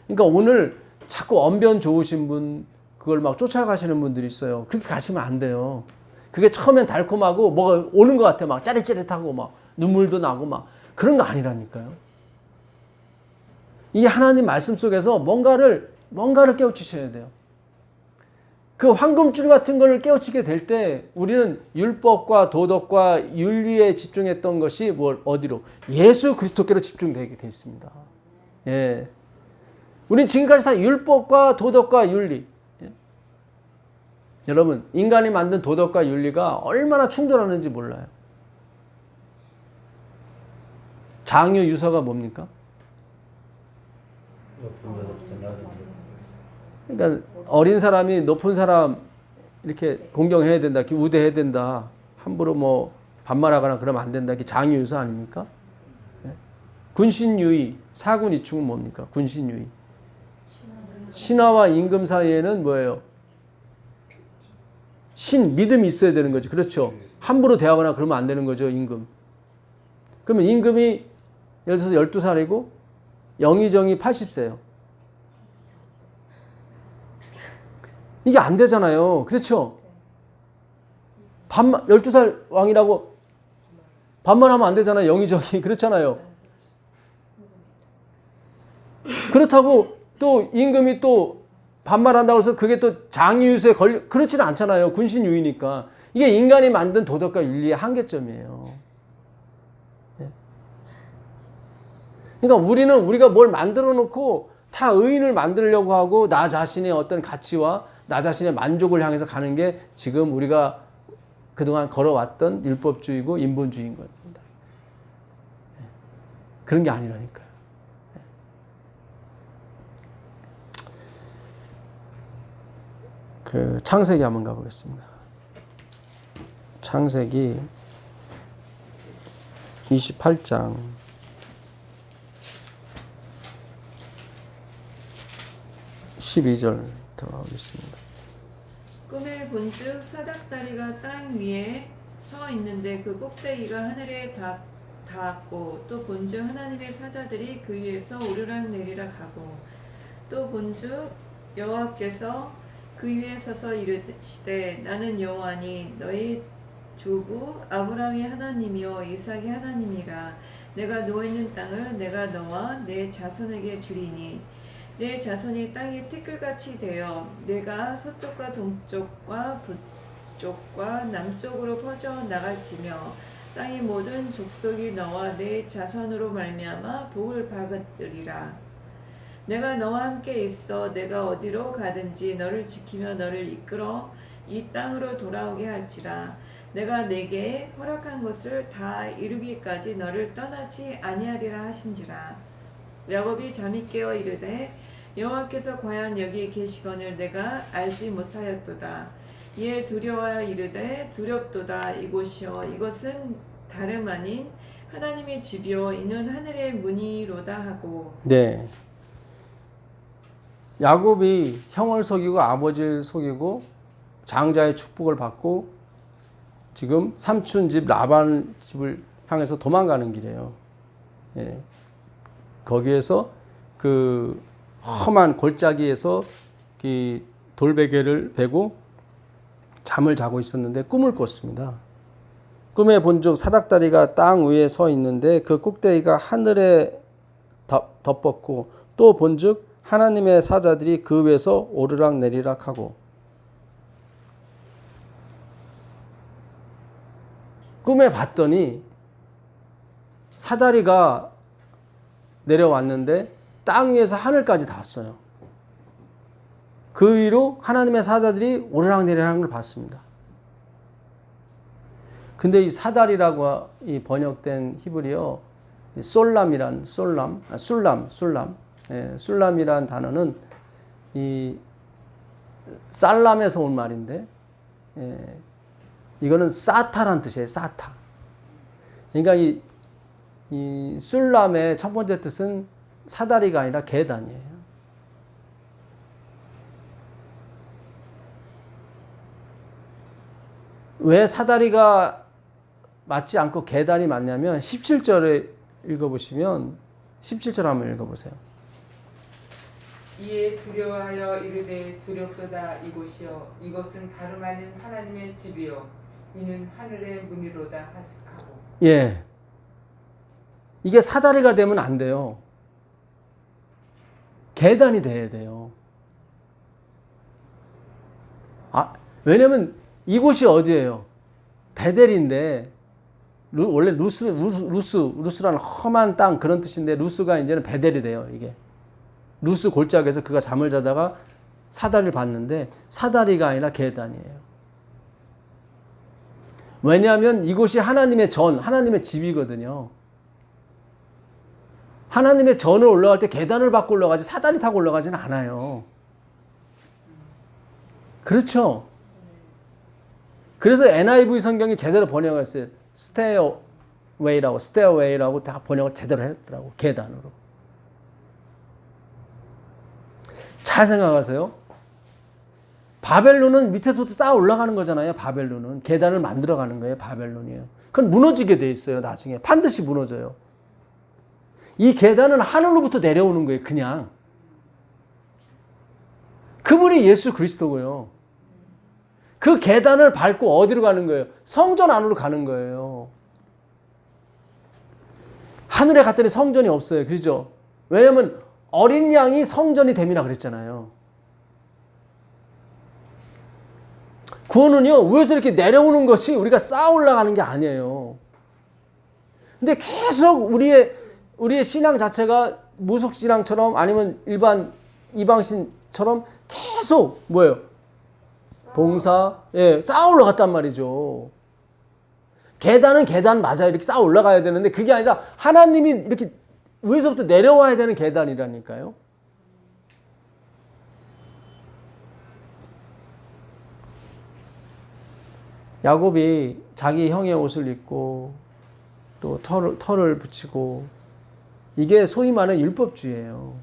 Speaker 1: 그러니까 오늘 자꾸 언변 좋으신 분, 그걸 막 쫓아가시는 분들이 있어요. 그렇게 가시면 안 돼요. 그게 처음엔 달콤하고 뭐가 오는 것 같아요. 막 짜릿짜릿하고 막 눈물도 나고 막 그런 거 아니라니까요. 이 하나님 말씀 속에서 뭔가를 깨우치셔야 돼요. 그 황금줄 같은 걸 깨우치게 될 때 우리는 율법과 도덕과 윤리에 집중했던 것이 어디로? 예수 그리스도께로 집중되게 되어 있습니다. 예. 우린 지금까지 다 율법과 도덕과 윤리. 예. 여러분, 인간이 만든 도덕과 윤리가 얼마나 충돌하는지 몰라요. 장유 유서가 뭡니까? 그러니까 어린 사람이 높은 사람 이렇게 공경해야 된다, 우대해야 된다, 함부로 뭐 반말하거나 그러면 안 된다, 이게 장유유서 아닙니까? 네. 군신유의, 사군이충은 뭡니까? 군신유의. 신하와 임금 사이에는 뭐예요? 믿음이 있어야 되는 거죠. 그렇죠. 함부로 대하거나 그러면 안 되는 거죠, 임금. 그러면 임금이 예를 들어서 12살이고 영의정이 80세예요. 이게 안 되잖아요. 그렇죠? 12살 왕이라고 반말하면 안 되잖아요. 영의정이. 그렇잖아요. 그렇다고 또 임금이 또 반말한다고 해서 그게 또 장유유서에 그렇지는 않잖아요. 군신유의니까. 이게 인간이 만든 도덕과 윤리의 한계점이에요. 그러니까 우리가 뭘 만들어 놓고 다 의인을 만들려고 하고 나 자신의 어떤 가치와 나 자신의 만족을 향해서 가는 게 지금 우리가 그동안 걸어왔던 율법주의고 인본주의인 겁니다. 그런 게 아니라니까요. 그 창세기 한번 가보겠습니다. 창세기 28장 12절 들어가겠습니다.
Speaker 2: 꿈에 본즉 사닥다리가 땅 위에 서 있는데 그 꼭대기가 하늘에 닿았고 또 본즉 하나님의 사자들이 그 위에서 오르락 내리락 하고 또 본즉 여호와께서 그 위에 서서 이르시되 나는 여호와니 너희 조부 아브라함이 하나님이요 이삭이 하나님이라. 내가 누워있는 땅을 내가 너와 내 자손에게 주리니 내 자손이 땅의 티끌같이 되어 내가 서쪽과 동쪽과 북쪽과 남쪽으로 퍼져 나갈지며 땅의 모든 족속이 너와 내 자손으로 말미암아 복을 받으리라. 내가 너와 함께 있어 내가 어디로 가든지 너를 지키며 너를 이끌어 이 땅으로 돌아오게 할지라. 내가 내게 허락한 것을 다 이루기까지 너를 떠나지 아니하리라 하신지라. 야곱이 잠이 깨어 이르되 여호와께서 과연 여기 계시거늘 내가 알지 못하였도다. 이에 두려워하여 이르되 두렵도다. 이곳이여 이것은 다름 아닌 하나님의 집이요 이는 하늘의 문이로다 하고.
Speaker 1: 네. 야곱이 형을 속이고 아버지를 속이고 장자의 축복을 받고 지금 삼촌 집 라반 집을 향해서 도망가는 길이에요. 예. 거기에서 그 험한 골짜기에서 이 돌베개를 베고 잠을 자고 있었는데 꿈을 꿨습니다. 꿈에 본즉 사닥다리가 땅 위에 서 있는데 그 꼭대기가 하늘에 덮었고 또 본즉 하나님의 사자들이 그 위에서 오르락 내리락 하고. 꿈에 봤더니 사다리가 내려왔는데 땅 위에서 하늘까지 닿았어요. 그 위로 하나님의 사자들이 오르락내리락하는 걸 봤습니다. 근데 이 사다리라고 이 번역된 히브리어 솔람이란 술람이란 단어는 이 살람에서 온 말인데 이거는 사타란 뜻이에요. 사타. 그러니까 이 술람의 첫 번째 뜻은 사다리가 아니라 계단이에요. 왜 사다리가 맞지 않고 계단이 맞냐면 17절에 읽어보시면 17절 한번 읽어보세요.
Speaker 3: 이에 두려워하여 이르되 두렵도다. 이곳이여 이것은 다름 아닌 하나님의 집이요 이는 하늘의 문이로다 하고.
Speaker 1: 예, 이게 사다리가 되면 안 돼요. 계단이 돼야 돼요. 왜냐면 이곳이 어디예요? 베델인데 원래 루스라는 험한 땅 그런 뜻인데 루스가 이제는 베델이 돼요. 이게 루스 골짜기에서 그가 잠을 자다가 사다리를 봤는데 사다리가 아니라 계단이에요. 왜냐하면 이곳이 하나님의 하나님의 집이거든요. 하나님의 전을 올라갈 때 계단을 밟고 올라가지 사다리 타고 올라가지는 않아요. 그렇죠? 그래서 NIV 성경이 제대로 번역했어요. 스테어웨이라고 다 번역을 제대로 했더라고. 계단으로. 잘 생각하세요. 바벨론은 밑에서부터 쌓아 올라가는 거잖아요. 바벨론은 계단을 만들어가는 거예요. 바벨론이에요. 그건 무너지게 돼 있어요. 나중에 반드시 무너져요. 이 계단은 하늘로부터 내려오는 거예요. 그냥 그분이 예수 그리스도고요. 그 계단을 밟고 어디로 가는 거예요? 성전 안으로 가는 거예요. 하늘에 갔더니 성전이 없어요. 그렇죠? 왜냐하면 어린 양이 성전이 됨이라 그랬잖아요. 구원은요, 위에서 이렇게 내려오는 것이 우리가 쌓아 올라가는 게 아니에요. 근데 계속 우리의 신앙 자체가 무속신앙처럼 아니면 일반 이방신처럼 계속 뭐예요? 봉사, 쌓아 올라갔단 말이죠. 계단은 계단 맞아요. 이렇게 쌓아 올라가야 되는데 그게 아니라 하나님이 이렇게 위에서부터 내려와야 되는 계단이라니까요. 야곱이 자기 형의 옷을 입고 또 털을 붙이고 이게 소위 말하는 율법주의예요.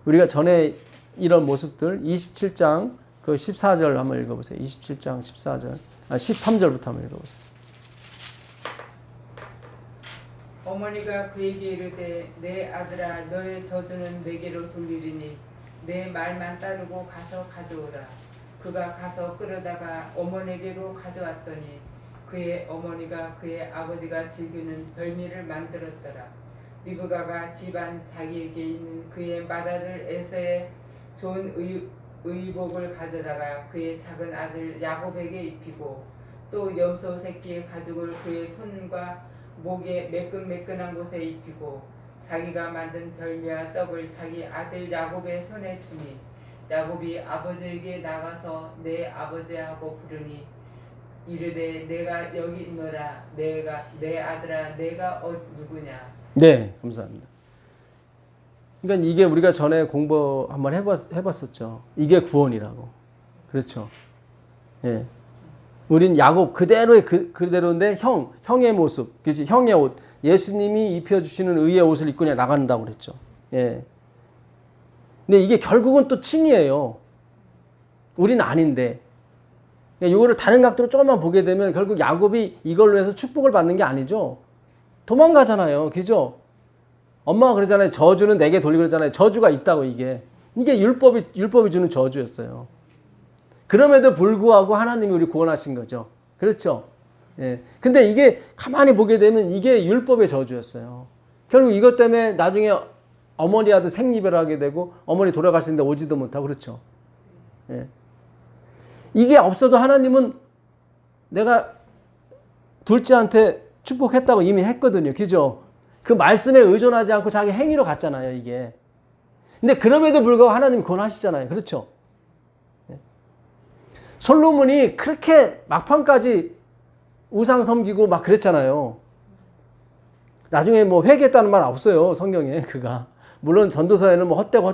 Speaker 1: 우리가 전에 이런 모습들 27장 그 14절 한번 읽어보세요. 27장 14절 13절부터 한번 읽어보세요.
Speaker 3: 어머니가 그에게 이르되 내 아들아 너의 저주는 내게로 돌리리니 내 말만 따르고 가서 가져오라. 그가 가서 끌어다가 어머니에게로 가져왔더니 그의 어머니가 그의 아버지가 즐기는 별미를 만들었더라. 리브가가 집안 자기에게 있는 그의 맏아들 에서의 좋은 의복을 가져다가 그의 작은 아들 야곱에게 입히고 또 염소 새끼의 가죽을 그의 손과 목에 매끈매끈한 곳에 입히고 자기가 만든 별미와 떡을 자기 아들 야곱의 손에 주니 야곱이 아버지에게 나가서 내 아버지하고 부르니 이르되 내가 여기 있노라. 내 아들아 내가 누구냐.
Speaker 1: 네, 감사합니다. 그러니까 이게 우리가 전에 공부 한번 해봤었죠. 이게 구원이라고. 그렇죠. 예. 우린 야곱 그대로의 그대로인데 형의 모습, 그렇지? 형의 옷. 예수님이 입혀주시는 의의 옷을 입고 그냥 나간다고 그랬죠. 예. 근데 이게 결국은 또 칭이에요. 우리는 아닌데. 이거를 다른 각도로 조금만 보게 되면 결국 야곱이 이걸로 해서 축복을 받는 게 아니죠. 도망가잖아요. 그죠? 엄마가 그러잖아요. 저주는 내게 돌리고 그러잖아요. 저주가 있다고 이게. 이게 율법이 주는 저주였어요. 그럼에도 불구하고 하나님이 우리 구원하신 거죠. 그렇죠? 예. 근데 이게 가만히 보게 되면 이게 율법의 저주였어요. 결국 이것 때문에 나중에 어머니 아들 생리별하게 되고 어머니 돌아가시는데 오지도 못하고 그렇죠. 예. 이게 없어도 하나님은 내가 둘째한테 축복했다고 이미 했거든요. 그죠? 그 말씀에 의존하지 않고 자기 행위로 갔잖아요, 이게. 근데 그럼에도 불구하고 하나님이 권하시잖아요. 그렇죠? 솔로몬이 그렇게 막판까지 우상 섬기고 막 그랬잖아요. 나중에 뭐 회개했다는 말 없어요, 성경에 그가. 물론 전도서에는 뭐 헛되고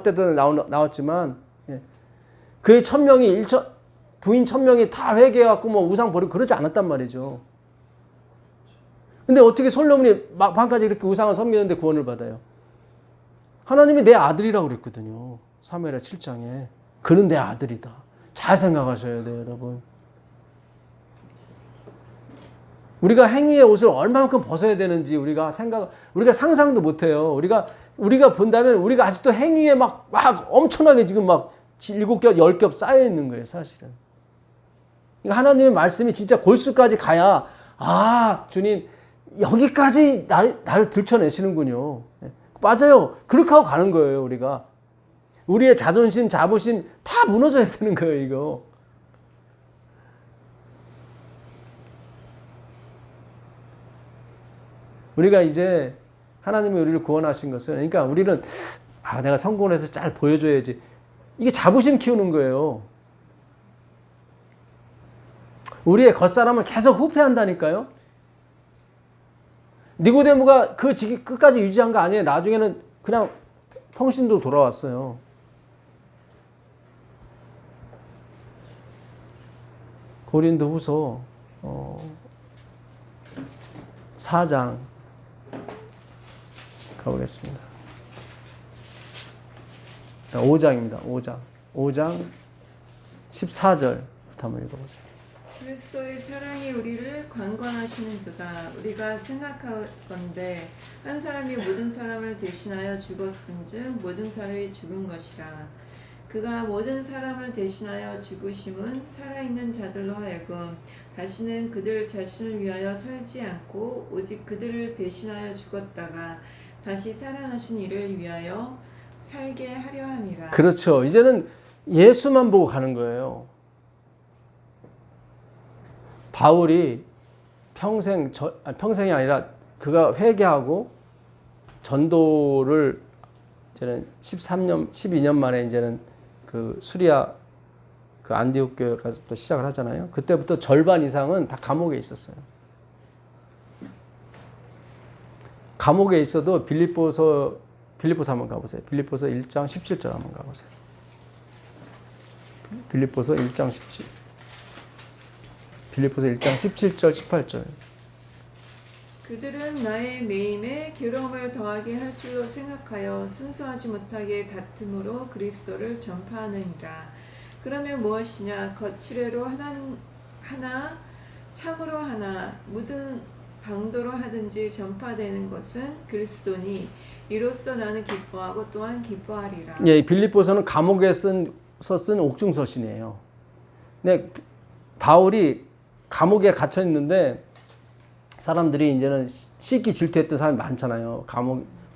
Speaker 1: 나왔지만, 그의 부인 1000명이 다 회개해갖고 뭐 우상 버리고 그러지 않았단 말이죠. 근데 어떻게 솔로몬이 막판까지 이렇게 우상을 섬기는데 구원을 받아요? 하나님이 내 아들이라고 그랬거든요. 사무엘하 7장에. 그는 내 아들이다. 잘 생각하셔야 돼요, 여러분. 우리가 행위의 옷을 얼마만큼 벗어야 되는지 우리가 상상도 못해요. 우리가 본다면 우리가 아직도 행위에 막 엄청나게 지금 막 7겹, 10겹 쌓여 있는 거예요, 사실은. 그러니까 하나님의 말씀이 진짜 골수까지 가야, 아, 주님, 여기까지 나를 들춰내시는군요. 맞아요. 그렇게 하고 가는 거예요, 우리가. 우리의 자존심, 자부심 다 무너져야 되는 거예요, 이거. 우리가 이제 하나님이 우리를 구원하신 것은, 그러니까 우리는 내가 성공해서 잘 보여줘야지. 이게 자부심 키우는 거예요. 우리의 겉사람은 계속 후패한다니까요. 니고데모가 그 직위 끝까지 유지한 거 아니에요. 나중에는 그냥 평신도로 돌아왔어요. 고린도 후서 4장 가보겠습니다. 5장입니다. 5장 14절부터 한번 읽어보세요.
Speaker 2: 그리스도의 사랑이 우리를 관광하시는 그가 우리가 생각하건대 한 사람이 모든 사람을 대신하여 죽었은즉 모든 사람이 죽은 것이라. 그가 모든 사람을 대신하여 죽으심은 살아있는 자들로 하여금 다시는 그들 자신을 위하여 살지 않고 오직 그들을 대신하여 죽었다가 다시 살아나신 이를 위하여 살게 하려 함이라.
Speaker 1: 그렇죠. 이제는 예수만 보고 가는 거예요. 바울이 평생이 아니라 그가 회개하고 전도를 이제는 12년 만에 이제는 그 수리아 그 안디옥 교회 가서부터 시작을 하잖아요. 그때부터 절반 이상은 다 감옥에 있었어요. 감옥에 있어도 빌립보서 한번 가보세요. 빌립보서 1장 17절 한번 가보세요. 빌립보서 1장 17절 18절.
Speaker 2: 그들은 나의 매임에 괴로움을 더하게 할 줄로 생각하여 순수하지 못하게 다툼으로 그리스도를 전파하느니라. 그러면 무엇이냐? 거칠애로 하나 참으로 하나 묻은 방도로 하든지 전파되는 것은 그리스도니 이로써 나는 기뻐하고 또한 기뻐하리라.
Speaker 1: 예, 빌립보서는 감옥에 써쓴 옥중서신이에요. 근데 바울이 감옥에 갇혀 있는데 사람들이 이제는 씻기 질투했던 사람이 많잖아요.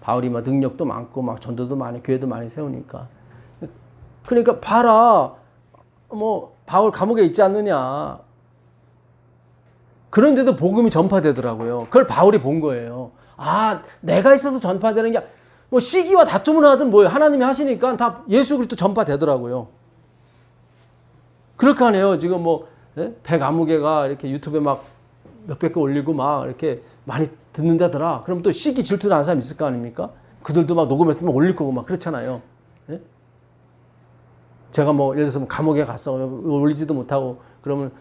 Speaker 1: 바울이 막 능력도 많고 막 전도도 많이 교회도 많이 세우니까. 그러니까 봐라, 뭐 바울 감옥에 있지 않느냐. 그런데도 복음이 전파되더라고요. 그걸 바울이 본 거예요. 아, 내가 있어서 전파되는 게 뭐 시기와 다툼을 하든 뭐예요. 하나님이 하시니까 다 예수 그리스도 전파되더라고요. 그렇게 하네요. 지금 뭐 백아무개가 이렇게 유튜브에 막 몇백 개 올리고 막 이렇게 많이 듣는다더라. 그럼 또 시기 질투 나는 사람 있을 거 아닙니까? 그들도 막 녹음했으면 올릴 거고 막 그렇잖아요. 예? 제가 뭐 예를 들어서 뭐 감옥에 갔어 올리지도 못하고 그러면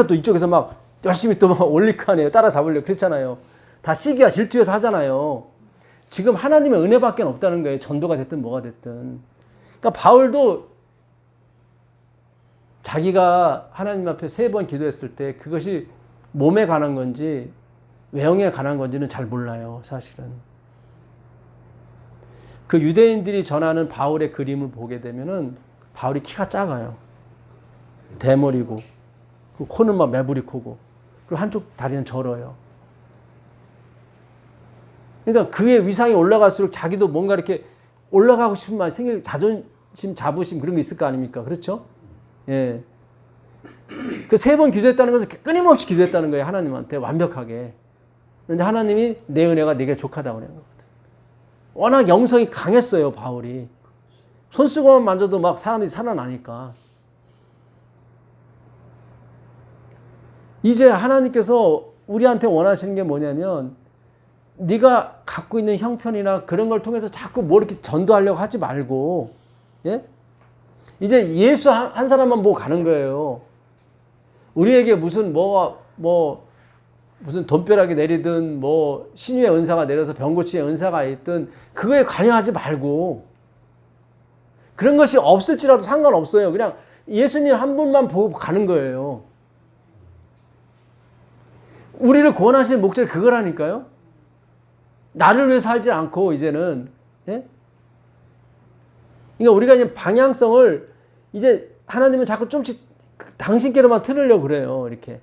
Speaker 1: 또 이쪽에서 막 열심히 또 막 올릴 거 아니에요. 따라잡으려고 그렇잖아요. 다 시기와 질투에서 하잖아요. 지금 하나님의 은혜밖에 없다는 거예요. 전도가 됐든 뭐가 됐든. 그러니까 바울도 자기가 하나님 앞에 3번 기도했을 때 그것이 몸에 관한 건지 외형에 관한 건지는 잘 몰라요. 사실은. 그 유대인들이 전하는 바울의 그림을 보게 되면은 바울이 키가 작아요. 대머리고 그 코는 막 매부리 코고 그리고 한쪽 다리는 절어요. 그러니까 그의 위상이 올라갈수록 자기도 뭔가 이렇게 올라가고 싶은 마음이 생길 자존심, 자부심 그런 게 있을 거 아닙니까? 그렇죠? 예. 그 3번 기도했다는 것은 끊임없이 기도했다는 거예요. 하나님한테 완벽하게. 그런데 하나님이 내 은혜가 네게 족하다고 그런 거거든. 워낙 영성이 강했어요. 바울이. 손수건만 만져도 막 사람들이 살아나니까. 이제 하나님께서 우리한테 원하시는 게 뭐냐면 네가 갖고 있는 형편이나 그런 걸 통해서 자꾸 뭐 이렇게 전도하려고 하지 말고, 예? 이제 예수 한 사람만 보고 가는 거예요. 우리에게 무슨 무슨 돈벼락이 내리든 뭐 신유의 은사가 내려서 병고치의 은사가 있든 그거에 관여하지 말고 그런 것이 없을지라도 상관없어요. 그냥 예수님 한 분만 보고 가는 거예요. 우리를 구원하시는 목적이 그거라니까요. 나를 위해 살지 않고 이제는, 예? 그러니까 우리가 이제 방향성을 이제 하나님은 자꾸 좀씩 당신께로만 틀으려고 그래요. 이렇게.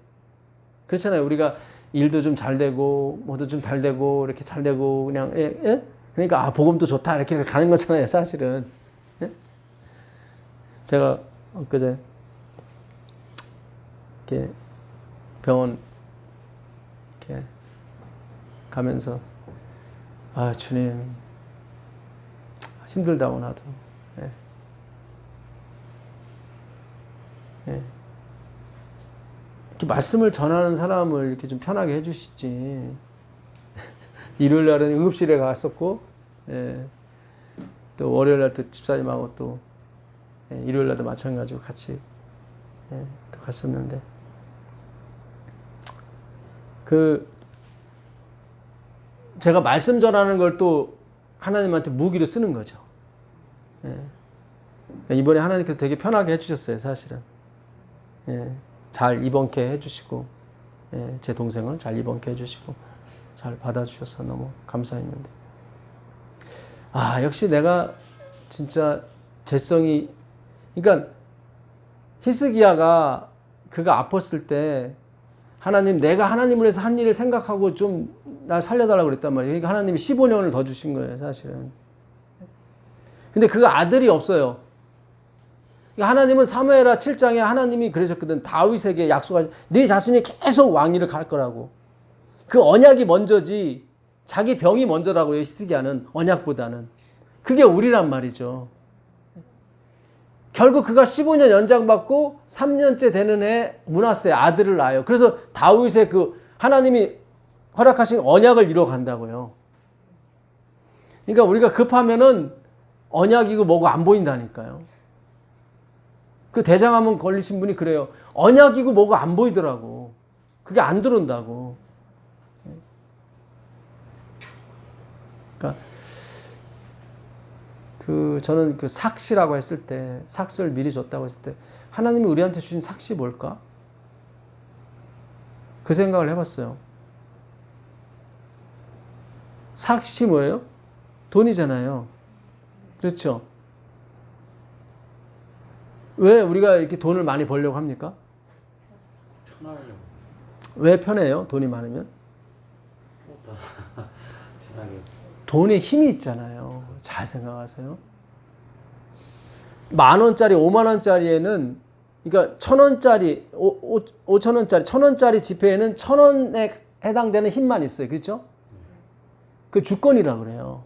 Speaker 1: 그렇잖아요. 우리가 일도 좀 잘 되고 뭐도 좀 잘 되고 이렇게 잘 되고 그냥 예? 그러니까 복음도 좋다 이렇게 가는 거잖아요. 사실은. 예? 제가 엊그제 이렇게 병원 이렇게 가면서 아 주님 힘들다고 나도 예. 예. 이렇게 말씀을 전하는 사람을 이렇게 좀 편하게 해주시지. 일요일 날은 응급실에 갔었고, 예. 또 월요일 날 또 집사님하고 또 예. 일요일 날도 마찬가지로 같이 예. 또 갔었는데, 제가 말씀 전하는 걸 또 하나님한테 무기로 쓰는 거죠. 예. 이번에 하나님께서 되게 편하게 해주셨어요, 사실은. 예. 잘 입원케 해주시고, 예. 제 동생을 잘 입원케 해주시고, 잘 받아주셔서 너무 감사했는데. 아, 역시 내가 진짜 재성이, 그러니까 히스기야가 그가 아팠을 때, 하나님, 내가 하나님을 위해서 한 일을 생각하고 좀 날 살려달라고 그랬단 말이에요. 그러니까 하나님이 15년을 더 주신 거예요, 사실은. 근데 그 아들이 없어요. 그러니까 하나님은 사무엘하 7장에 하나님이 그러셨거든. 다윗에게 약속하신, 네 자손이 계속 왕위를 갈 거라고. 그 언약이 먼저지, 자기 병이 먼저라고요, 히스기야는. 언약보다는. 그게 우리란 말이죠. 결국 그가 15년 연장받고 3년째 되는 해 므낫세 아들을 낳아요. 그래서 다윗의 그 하나님이 허락하신 언약을 이뤄간다고요. 그러니까 우리가 급하면은 언약이고 뭐고 안 보인다니까요. 그 대장암 걸리신 분이 그래요. 언약이고 뭐고 안 보이더라고. 그게 안 들어온다고. 그러니까 저는 그 삭시라고 했을 때, 삭스를 미리 줬다고 했을 때, 하나님이 우리한테 주신 삭시 뭘까? 그 생각을 해봤어요. 삭시 뭐예요? 돈이잖아요. 그렇죠? 왜 우리가 이렇게 돈을 많이 벌려고 합니까?
Speaker 4: 편하려고.
Speaker 1: 왜 편해요? 돈이 많으면?
Speaker 4: 편하게.
Speaker 1: 돈에 힘이 있잖아요. 잘 생각하세요. 10,000원짜리, 50,000원짜리에는, 그러니까 1,000원짜리, 5,000원짜리, 1,000원짜리 지폐에는 1,000원에 해당되는 힘만 있어요. 그렇죠? 그 주권이라고 그래요.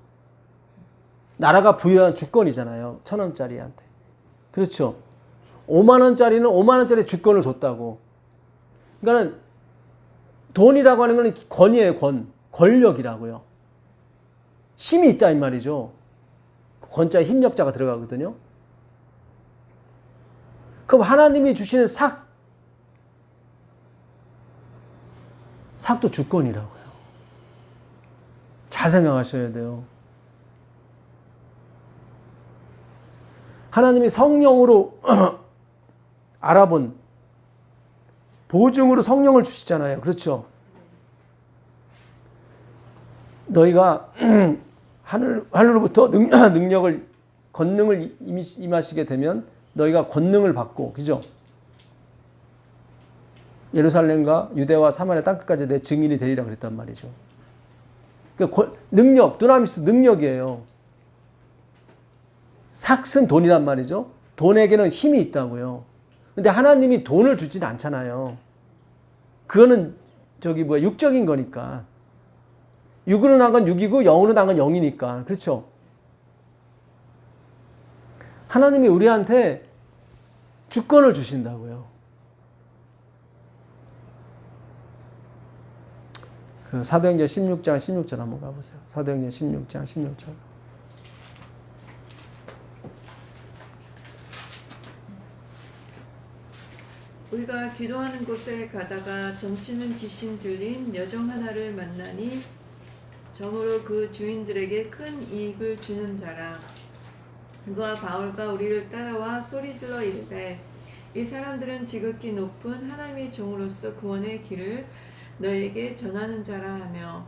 Speaker 1: 나라가 부여한 주권이잖아요. 1,000원짜리한테. 그렇죠? 50,000원짜리는 50,000원짜리 주권을 줬다고. 그러니까는 돈이라고 하는 건 권위예요. 권력이라고요. 힘이 있다 이 말이죠. 권자에 힘력자가 들어가거든요. 그럼 하나님이 주시는 삭도 주권이라고요. 잘 생각하셔야 돼요. 하나님이 성령으로 알아본 보증으로 성령을 주시잖아요. 그렇죠? 너희가 하늘로부터 능력을 권능을 임하시게 되면 너희가 권능을 받고, 그죠? 예루살렘과 유대와 사마리아 땅끝까지 내 증인이 되리라 그랬단 말이죠. 그러니까 능력, 두나미스 능력이에요. 삭은 돈이란 말이죠. 돈에게는 힘이 있다고요. 근데 하나님이 돈을 주진 않잖아요. 그거는 육적인 거니까. 육으로 난 건 육이고 영으로 난 건 영이니까. 그렇죠? 하나님이 우리한테 주권을 주신다고요. 그 사도행전 16장 16절 한번 가보세요. 사도행전 16장 16절.
Speaker 2: 우리가 기도하는 곳에 가다가 점치는 귀신 들린 여종 하나를 만나니 점으로 그 주인들에게 큰 이익을 주는 자라. 그와 바울과 우리를 따라와 소리질러 이르되 이 사람들은 지극히 높은 하나님의 종으로서 구원의 길을 너에게 전하는 자라 하며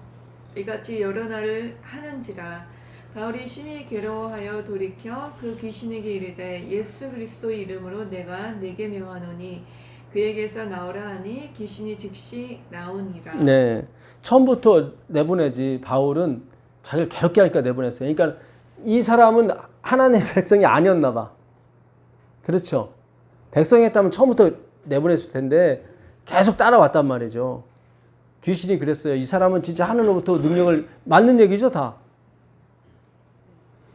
Speaker 2: 이같이 여러 날을 하는지라. 바울이 심히 괴로워하여 돌이켜 그 귀신에게 이르되 예수 그리스도의 이름으로 내가 네게 명하노니 그에게서 나오라 하니 귀신이 즉시 나오니라.
Speaker 1: 네, 처음부터 내보내지. 바울은 자기를 괴롭게 하니까 내보냈어요. 그러니까 이 사람은 하나님의 백성이 아니었나 봐. 그렇죠? 백성이었다면 처음부터 내보냈을 텐데 계속 따라왔단 말이죠. 귀신이 그랬어요. 이 사람은 진짜 하늘로부터 능력을, 맞는 얘기죠 다.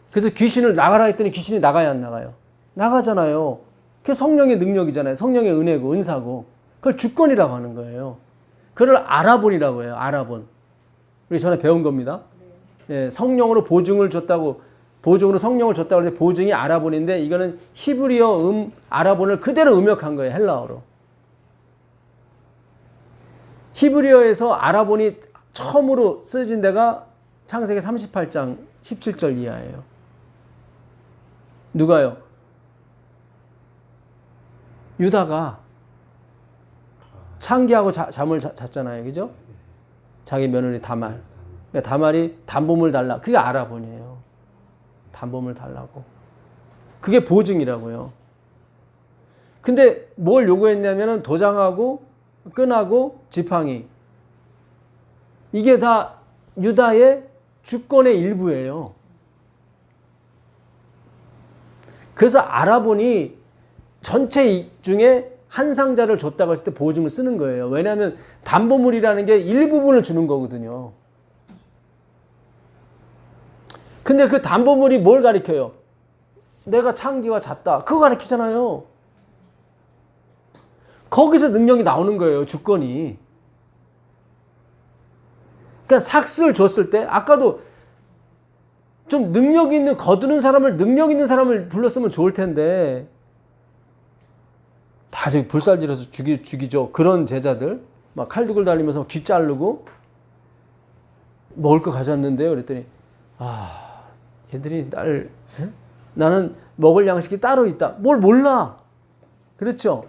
Speaker 1: 그래서 귀신을 나가라 했더니 귀신이 나가야 안 나가요? 나가잖아요. 그게 성령의 능력이잖아요. 성령의 은혜고 은사고. 그걸 주권이라고 하는 거예요. 그걸 알아본이라고 해요. 알아본. 우리 전에 배운 겁니다. 예, 성령으로 보증을 줬다고, 보증으로 성령을 줬다고 할 때 보증이 알아본인데 이거는 히브리어 알아본을 그대로 음역한 거예요. 헬라어로. 히브리어에서 알아본이 처음으로 쓰여진 데가 창세기 38장 17절 이하예요. 누가요? 유다가 창기하고 잠을 잤잖아요. 그죠? 자기 며느리 다말. 그러니까 다말이 담보물 달라. 그게 알아본이에요. 담보물 달라고. 그게 보증이라고요. 근데 뭘 요구했냐면은 도장하고 끈하고 지팡이. 이게 다 유다의 주권의 일부예요. 그래서 알아본이 전체 중에 한 상자를 줬다고 했을 때 보증을 쓰는 거예요. 왜냐하면 담보물이라는 게 일부분을 주는 거거든요. 근데 그 담보물이 뭘 가리켜요? 내가 창기와 잤다. 그거 가리키잖아요. 거기서 능력이 나오는 거예요. 주권이. 그러니까 삭스를 줬을 때 아까도 좀 능력 있는, 거두는 사람을, 능력 있는 사람을 불렀으면 좋을 텐데 다 지금 불살질해서 죽이죠. 그런 제자들 막 칼두글 달리면서 귀 자르고 먹을 거 가져왔는데요. 그랬더니 얘들이 나는 먹을 양식이 따로 있다. 뭘 몰라. 그렇죠?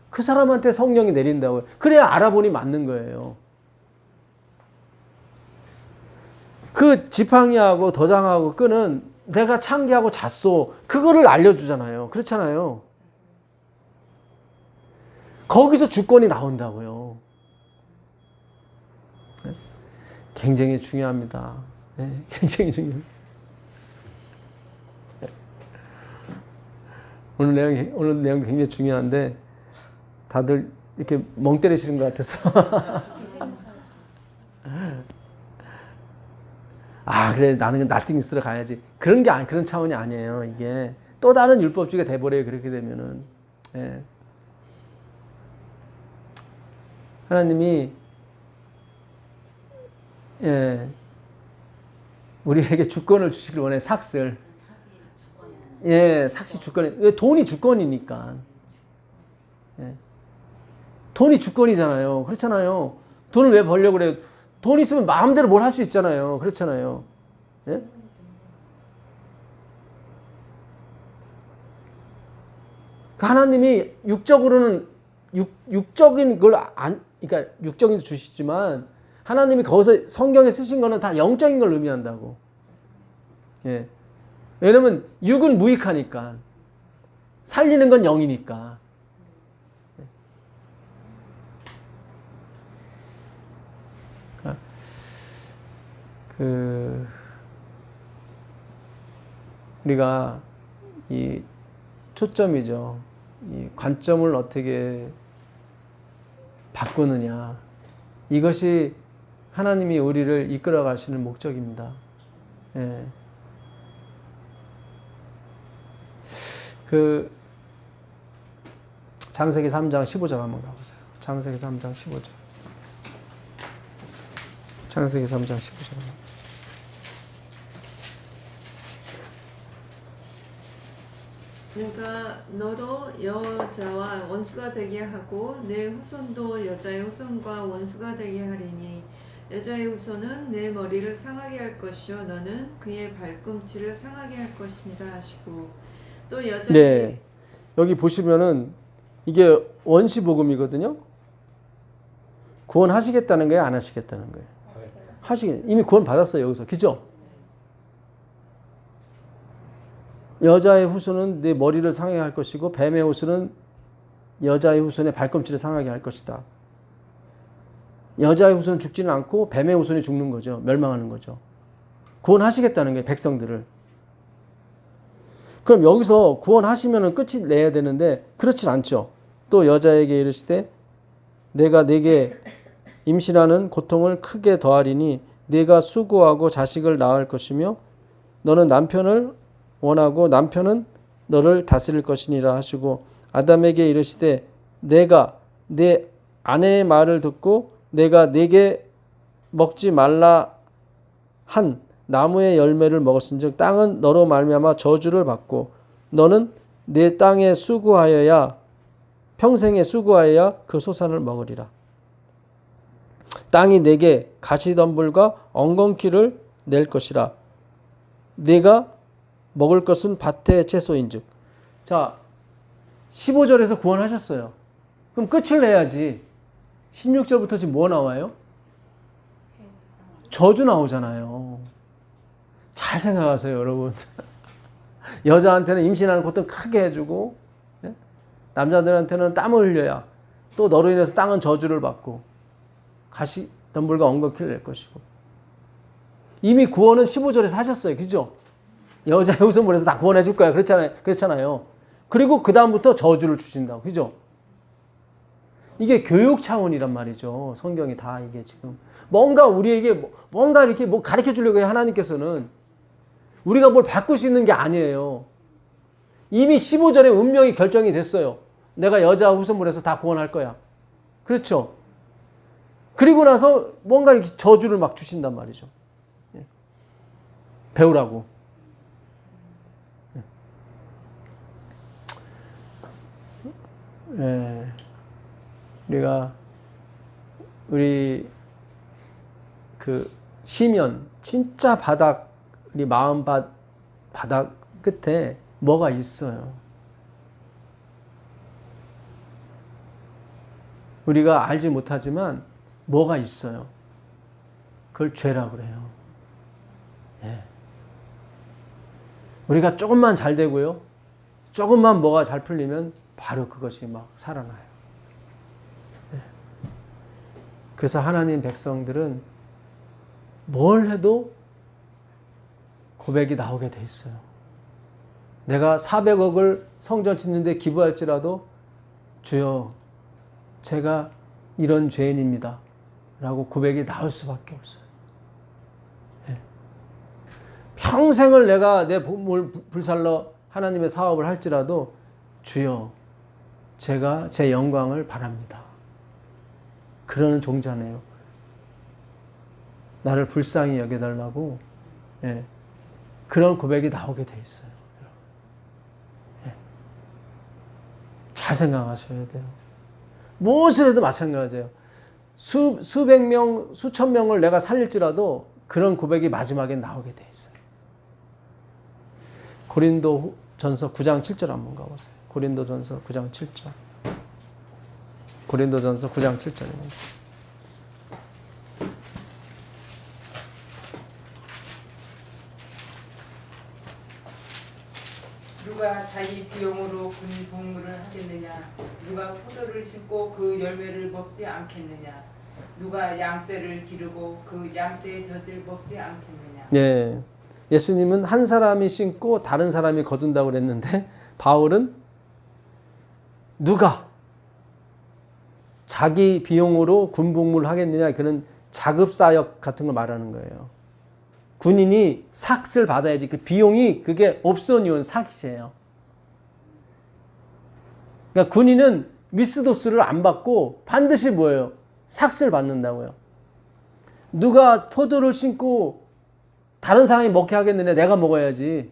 Speaker 1: 그 사람한테 성령이 내린다고요. 그래야 알아보니 맞는 거예요. 그 지팡이하고 도장하고 끈은 내가 창기하고 잤소. 그거를 알려주잖아요. 그렇잖아요. 거기서 주권이 나온다고요. 네? 굉장히 중요합니다. 네, 굉장히 중요합니다. 네. 오늘 내용 굉장히 중요한데 다들 이렇게 멍 때리시는 것 같아서. 아, 그래, 나는 나띵 있으러 가야지. 그런 차원이 아니에요. 이게 또 다른 율법주의가 돼버려요. 그렇게 되면은. 예. 하나님이, 예, 우리에게 주권을 주시길 원해, 삭을. 예, 삭시 주권이, 왜 돈이 주권이니까. 예. 돈이 주권이잖아요. 그렇잖아요. 돈을 왜 벌려고 그래요? 돈 있으면 마음대로 뭘 할 수 있잖아요. 그렇잖아요. 예? 하나님이 육적으로는 육적인 걸 그러니까 육적인 주시지만 하나님이 거기서 성경에 쓰신 거는 다 영적인 걸 의미한다고. 예. 왜냐면 육은 무익하니까. 살리는 건 영이니까. 우리가 이 초점이죠. 이 관점을 어떻게 바꾸느냐. 이것이 하나님이 우리를 이끌어 가시는 목적입니다. 예. 창세기 3장 15절 한번 가보세요. 창세기 3장 15절. 창세기 3장 15절.
Speaker 2: 내가 너로 여자와 원수가 되게 하고 내 후손도 여자의 후손과 원수가 되게 하리니 여자의 후손은 내 머리를 상하게 할 것이요 너는 그의 발꿈치를 상하게 할 것이니라 하시고 또 여자의
Speaker 1: 네. 여기 보시면은 이게 원시복음이거든요. 구원하시겠다는 거예요, 안 하시겠다는 거예요? 이미 구원 받았어요, 여기서. 그죠? 여자의 후손은 내 머리를 상하게 할 것이고 뱀의 후손은 여자의 후손의 발꿈치를 상하게 할 것이다. 여자의 후손은 죽지는 않고 뱀의 후손이 죽는 거죠. 멸망하는 거죠. 구원하시겠다는 거예요, 백성들을. 그럼 여기서 구원하시면 끝이 내야 되는데 그렇진 않죠. 또 여자에게 이르시되 내가 네게 임신하는 고통을 크게 더하리니 네가 수고하고 자식을 낳을 것이며 너는 남편을 원하고 남편은 너를 다스릴 것이니라 하시고 아담에게 이르시되 내가 내 아내의 말을 듣고 내가 네게 먹지 말라 한 나무의 열매를 먹었은즉 땅은 너로 말미암아 저주를 받고 너는 내 땅에 수고하여야 평생에 수고하여야 그 소산을 먹으리라. 땅이 내게 가시덤불과 엉겅퀴를 낼 것이라. 네가 먹을 것은 밭의 채소인즉. 자, 15절에서 구원하셨어요. 그럼 끝을 내야지. 16절부터 지금 뭐 나와요? 저주 나오잖아요. 잘 생각하세요, 여러분. 여자한테는 임신하는 고통 크게 해주고, 남자들한테는 땀을 흘려야 또 너로 인해서 땅은 저주를 받고 가시덤불과 엉겅퀴를 낼 것이고. 이미 구원은 15절에서 하셨어요. 그죠? 여자의 후손물에서 다 구원해 줄 거야. 그렇잖아요. 그리고 그 다음부터 저주를 주신다고. 그죠? 이게 교육 차원이란 말이죠. 성경이 다 이게 지금. 뭔가 우리에게 뭔가 이렇게 뭐 가르쳐 주려고 해요. 하나님께서는. 우리가 뭘 바꿀 수 있는 게 아니에요. 이미 15절에 운명이 결정이 됐어요. 내가 여자 후손물에서 다 구원할 거야. 그렇죠? 그리고 나서 뭔가 이렇게 저주를 막 주신단 말이죠. 배우라고. 우리 그 시면 진짜 바닥 우리 마음 바닥 끝에 뭐가 있어요. 우리가 알지 못하지만 뭐가 있어요. 그걸 죄라고 그래요. 예. 우리가 조금만 잘 되고요. 조금만 뭐가 잘 풀리면 바로 그것이 막 살아나요. 그래서 하나님 백성들은 뭘 해도 고백이 나오게 돼 있어요. 내가 400억을 성전 짓는데 기부할지라도 주여 제가 이런 죄인입니다 라고 고백이 나올 수밖에 없어요. 예. 평생을 내가 내 몸을 불살러 하나님의 사업을 할지라도 주여 제가 제 영광을 바랍니다. 그러는 종자네요. 나를 불쌍히 여겨달라고 예. 그런 고백이 나오게 돼 있어요. 예. 잘 생각하셔야 돼요. 무엇을 해도 마찬가지예요. 수백 명, 수천 명을 내가 살릴지라도 그런 고백이 마지막에 나오게 돼 있어요. 고린도전서 9장 7절 한번 가보세요. 고린도전서 9장 7절. 고린도전서 9장 7절입니다.
Speaker 3: 누가 자기 비용으로 군 복무를 하겠느냐? 누가 포도를 심고 그 열매를 먹지 않겠느냐? 누가 양떼를 기르고 그 양떼의 젖을 먹지 않겠느냐?
Speaker 1: 예, 예수님은 한 사람이 심고 다른 사람이 거둔다고 그랬는데 바울은 누가 자기 비용으로 군 복무를 하겠느냐 그런 자급사역 같은 걸 말하는 거예요. 군인이 삭을 받아야지 그 비용이 그게 옵소니온 삭이에요. 그러니까 군인은 미스도스를 안 받고 반드시 뭐예요? 삭을 받는다고요. 누가 포도를 심고 다른 사람이 먹게 하겠느냐? 내가 먹어야지.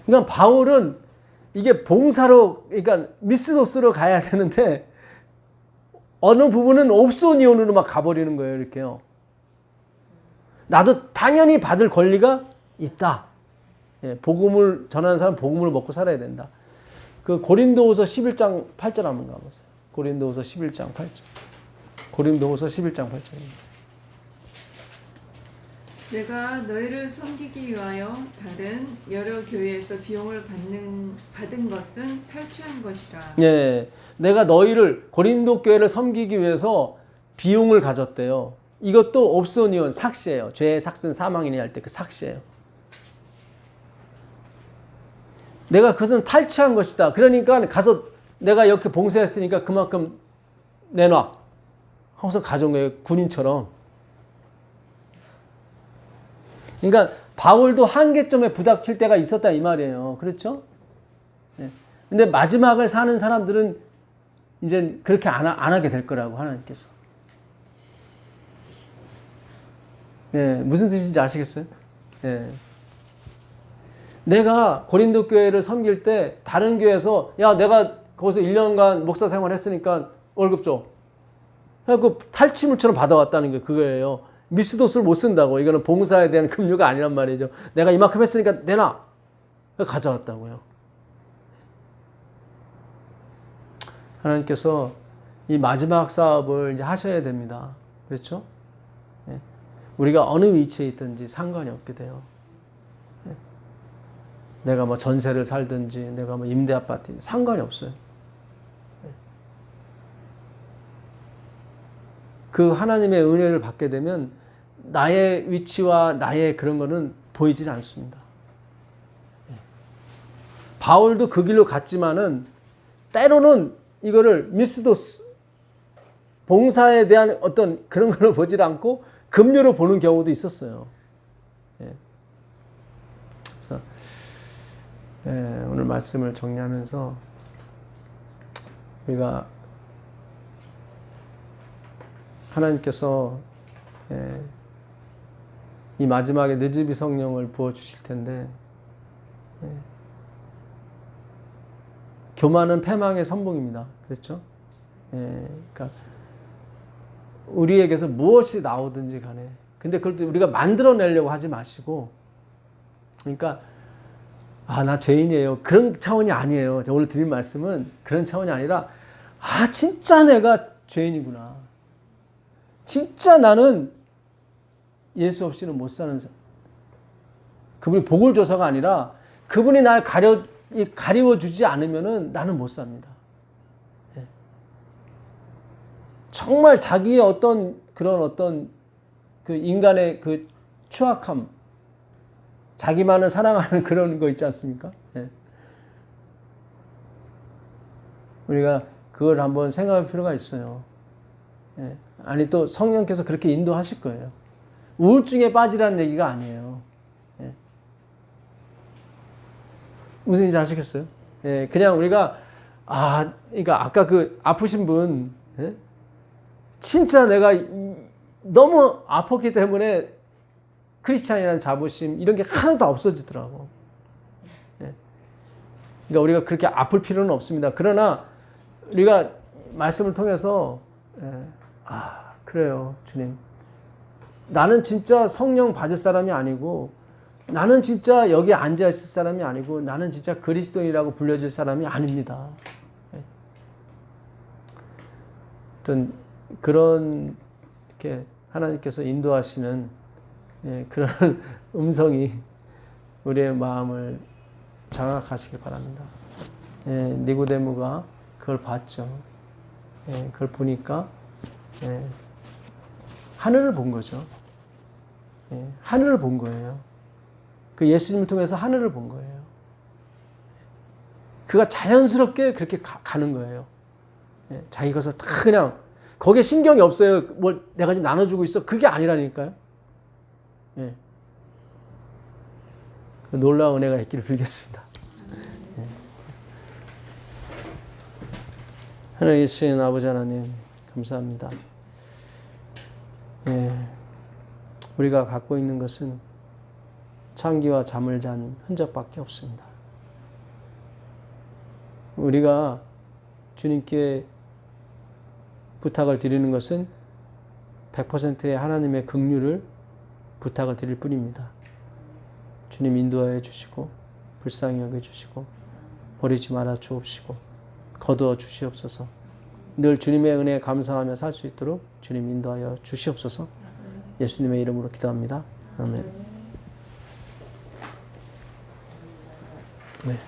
Speaker 1: 그러니까 바울은 이게 봉사로 그러니까 미스도스로 가야 되는데 어느 부분은 옵소니온으로 막 가버리는 거예요. 이렇게요. 나도 당연히 받을 권리가 있다. 예, 복음을 전하는 사람 복음을 먹고 살아야 된다. 그 고린도후서 11장 8절 한번 가보세요. 고린도후서 11장 8절. 고린도후서 11장 8절입니다.
Speaker 2: 내가 너희를 섬기기 위하여 다른 여러 교회에서 비용을 받은 것은 탈취한 것이라.
Speaker 1: 예, 내가 너희를 고린도 교회를 섬기기 위해서 비용을 가졌대요. 이것도 옵소니온 삭시예요. 죄의 삭은 사망이니 할 때 그 삭시예요. 내가 그것은 탈취한 것이다. 그러니까 가서 내가 이렇게 봉사했으니까 그만큼 내놔. 하고서 가져온 거예요. 군인처럼. 그러니까 바울도 한계점에 부닥칠 때가 있었다 이 말이에요. 그렇죠? 예. 근데 마지막을 사는 사람들은 이제 그렇게 안 하게 될 거라고 하나님께서. 예, 무슨 뜻인지 아시겠어요? 예. 내가 고린도 교회를 섬길 때 다른 교회에서 야 내가 거기서 1년간 목사 생활했으니까 월급 줘. 그 탈취물처럼 받아왔다는 게 그거예요. 미스도스를 못 쓴다고. 이거는 봉사에 대한 급료가 아니란 말이죠. 내가 이만큼 했으니까 내놔. 가져왔다고요. 하나님께서 이 마지막 사업을 이제 하셔야 됩니다. 그렇죠? 예. 우리가 어느 위치에 있든지 상관이 없게 돼요. 예. 내가 뭐 전세를 살든지 내가 뭐 임대 아파트 상관이 없어요. 예. 그 하나님의 은혜를 받게 되면 나의 위치와 나의 그런 거는 보이질 않습니다. 예. 바울도 그 길로 갔지만은 때로는 이거를 미스도스 봉사에 대한 어떤 그런 걸로 보질 않고 급료로 보는 경우도 있었어요. 예. 그래서 오늘 말씀을 정리하면서 우리가 하나님께서 이 마지막에 느즈비 성령을 부어주실 텐데 교만은 패망의 선봉입니다. 그렇죠? 그러니까 우리에게서 무엇이 나오든지 간에 근데 그걸 우리가 만들어내려고 하지 마시고 그러니까 나 죄인이에요. 그런 차원이 아니에요. 오늘 드릴 말씀은 그런 차원이 아니라 진짜 내가 죄인이구나. 진짜 나는 예수 없이는 못 사는 사람. 그분이 복을 줘서가 아니라 그분이 날 가리워주지 않으면은 나는 못 삽니다. 예. 정말 자기의 어떤 그런 어떤 그 인간의 그 추악함, 자기만을 사랑하는 그런 거 있지 않습니까? 예. 우리가 그걸 한번 생각할 필요가 있어요. 예. 아니 또 성령께서 그렇게 인도하실 거예요. 우울증에 빠지라는 얘기가 아니에요. 예. 무슨 얘기인지 아시겠어요? 예. 그냥 우리가 그러니까 아까 그 아프신 분, 예? 진짜 내가 너무 아팠기 때문에 크리스찬이라는 자부심 이런 게 하나도 없어지더라고. 예. 그러니까 우리가 그렇게 아플 필요는 없습니다. 그러나 우리가 말씀을 통해서 그래요, 주님. 나는 진짜 성령 받을 사람이 아니고 나는 진짜 여기 앉아 있을 사람이 아니고 나는 진짜 그리스도인이라고 불려질 사람이 아닙니다. 예. 어떤 그런 이렇게 하나님께서 인도하시는 그런 음성이 우리의 마음을 장악하시길 바랍니다. 니고데모가 그걸 봤죠. 그걸 보니까 하늘을 본 거죠. 하늘을 본 거예요. 그 예수님을 통해서 하늘을 본 거예요. 그가 자연스럽게 그렇게 가는 거예요. 자기 것을 다 그냥 거기에 신경이 없어요. 뭘 내가 지금 나눠주고 있어. 그게 아니라니까요. 그 놀라운 은혜가 있기를 빌겠습니다. 하나님 계신 아버지 하나님 감사합니다. 우리가 갖고 있는 것은 창기와 잠을 잔 흔적밖에 없습니다. 우리가 주님께 부탁을 드리는 것은 100%의 하나님의 긍휼을 부탁을 드릴 뿐입니다. 주님 인도하여 주시고 불쌍히 여겨 주시고 버리지 말아 주옵시고 거두어 주시옵소서. 늘 주님의 은혜에 감사하며 살 수 있도록 주님 인도하여 주시옵소서. 예수님의 이름으로 기도합니다. 아멘. 네.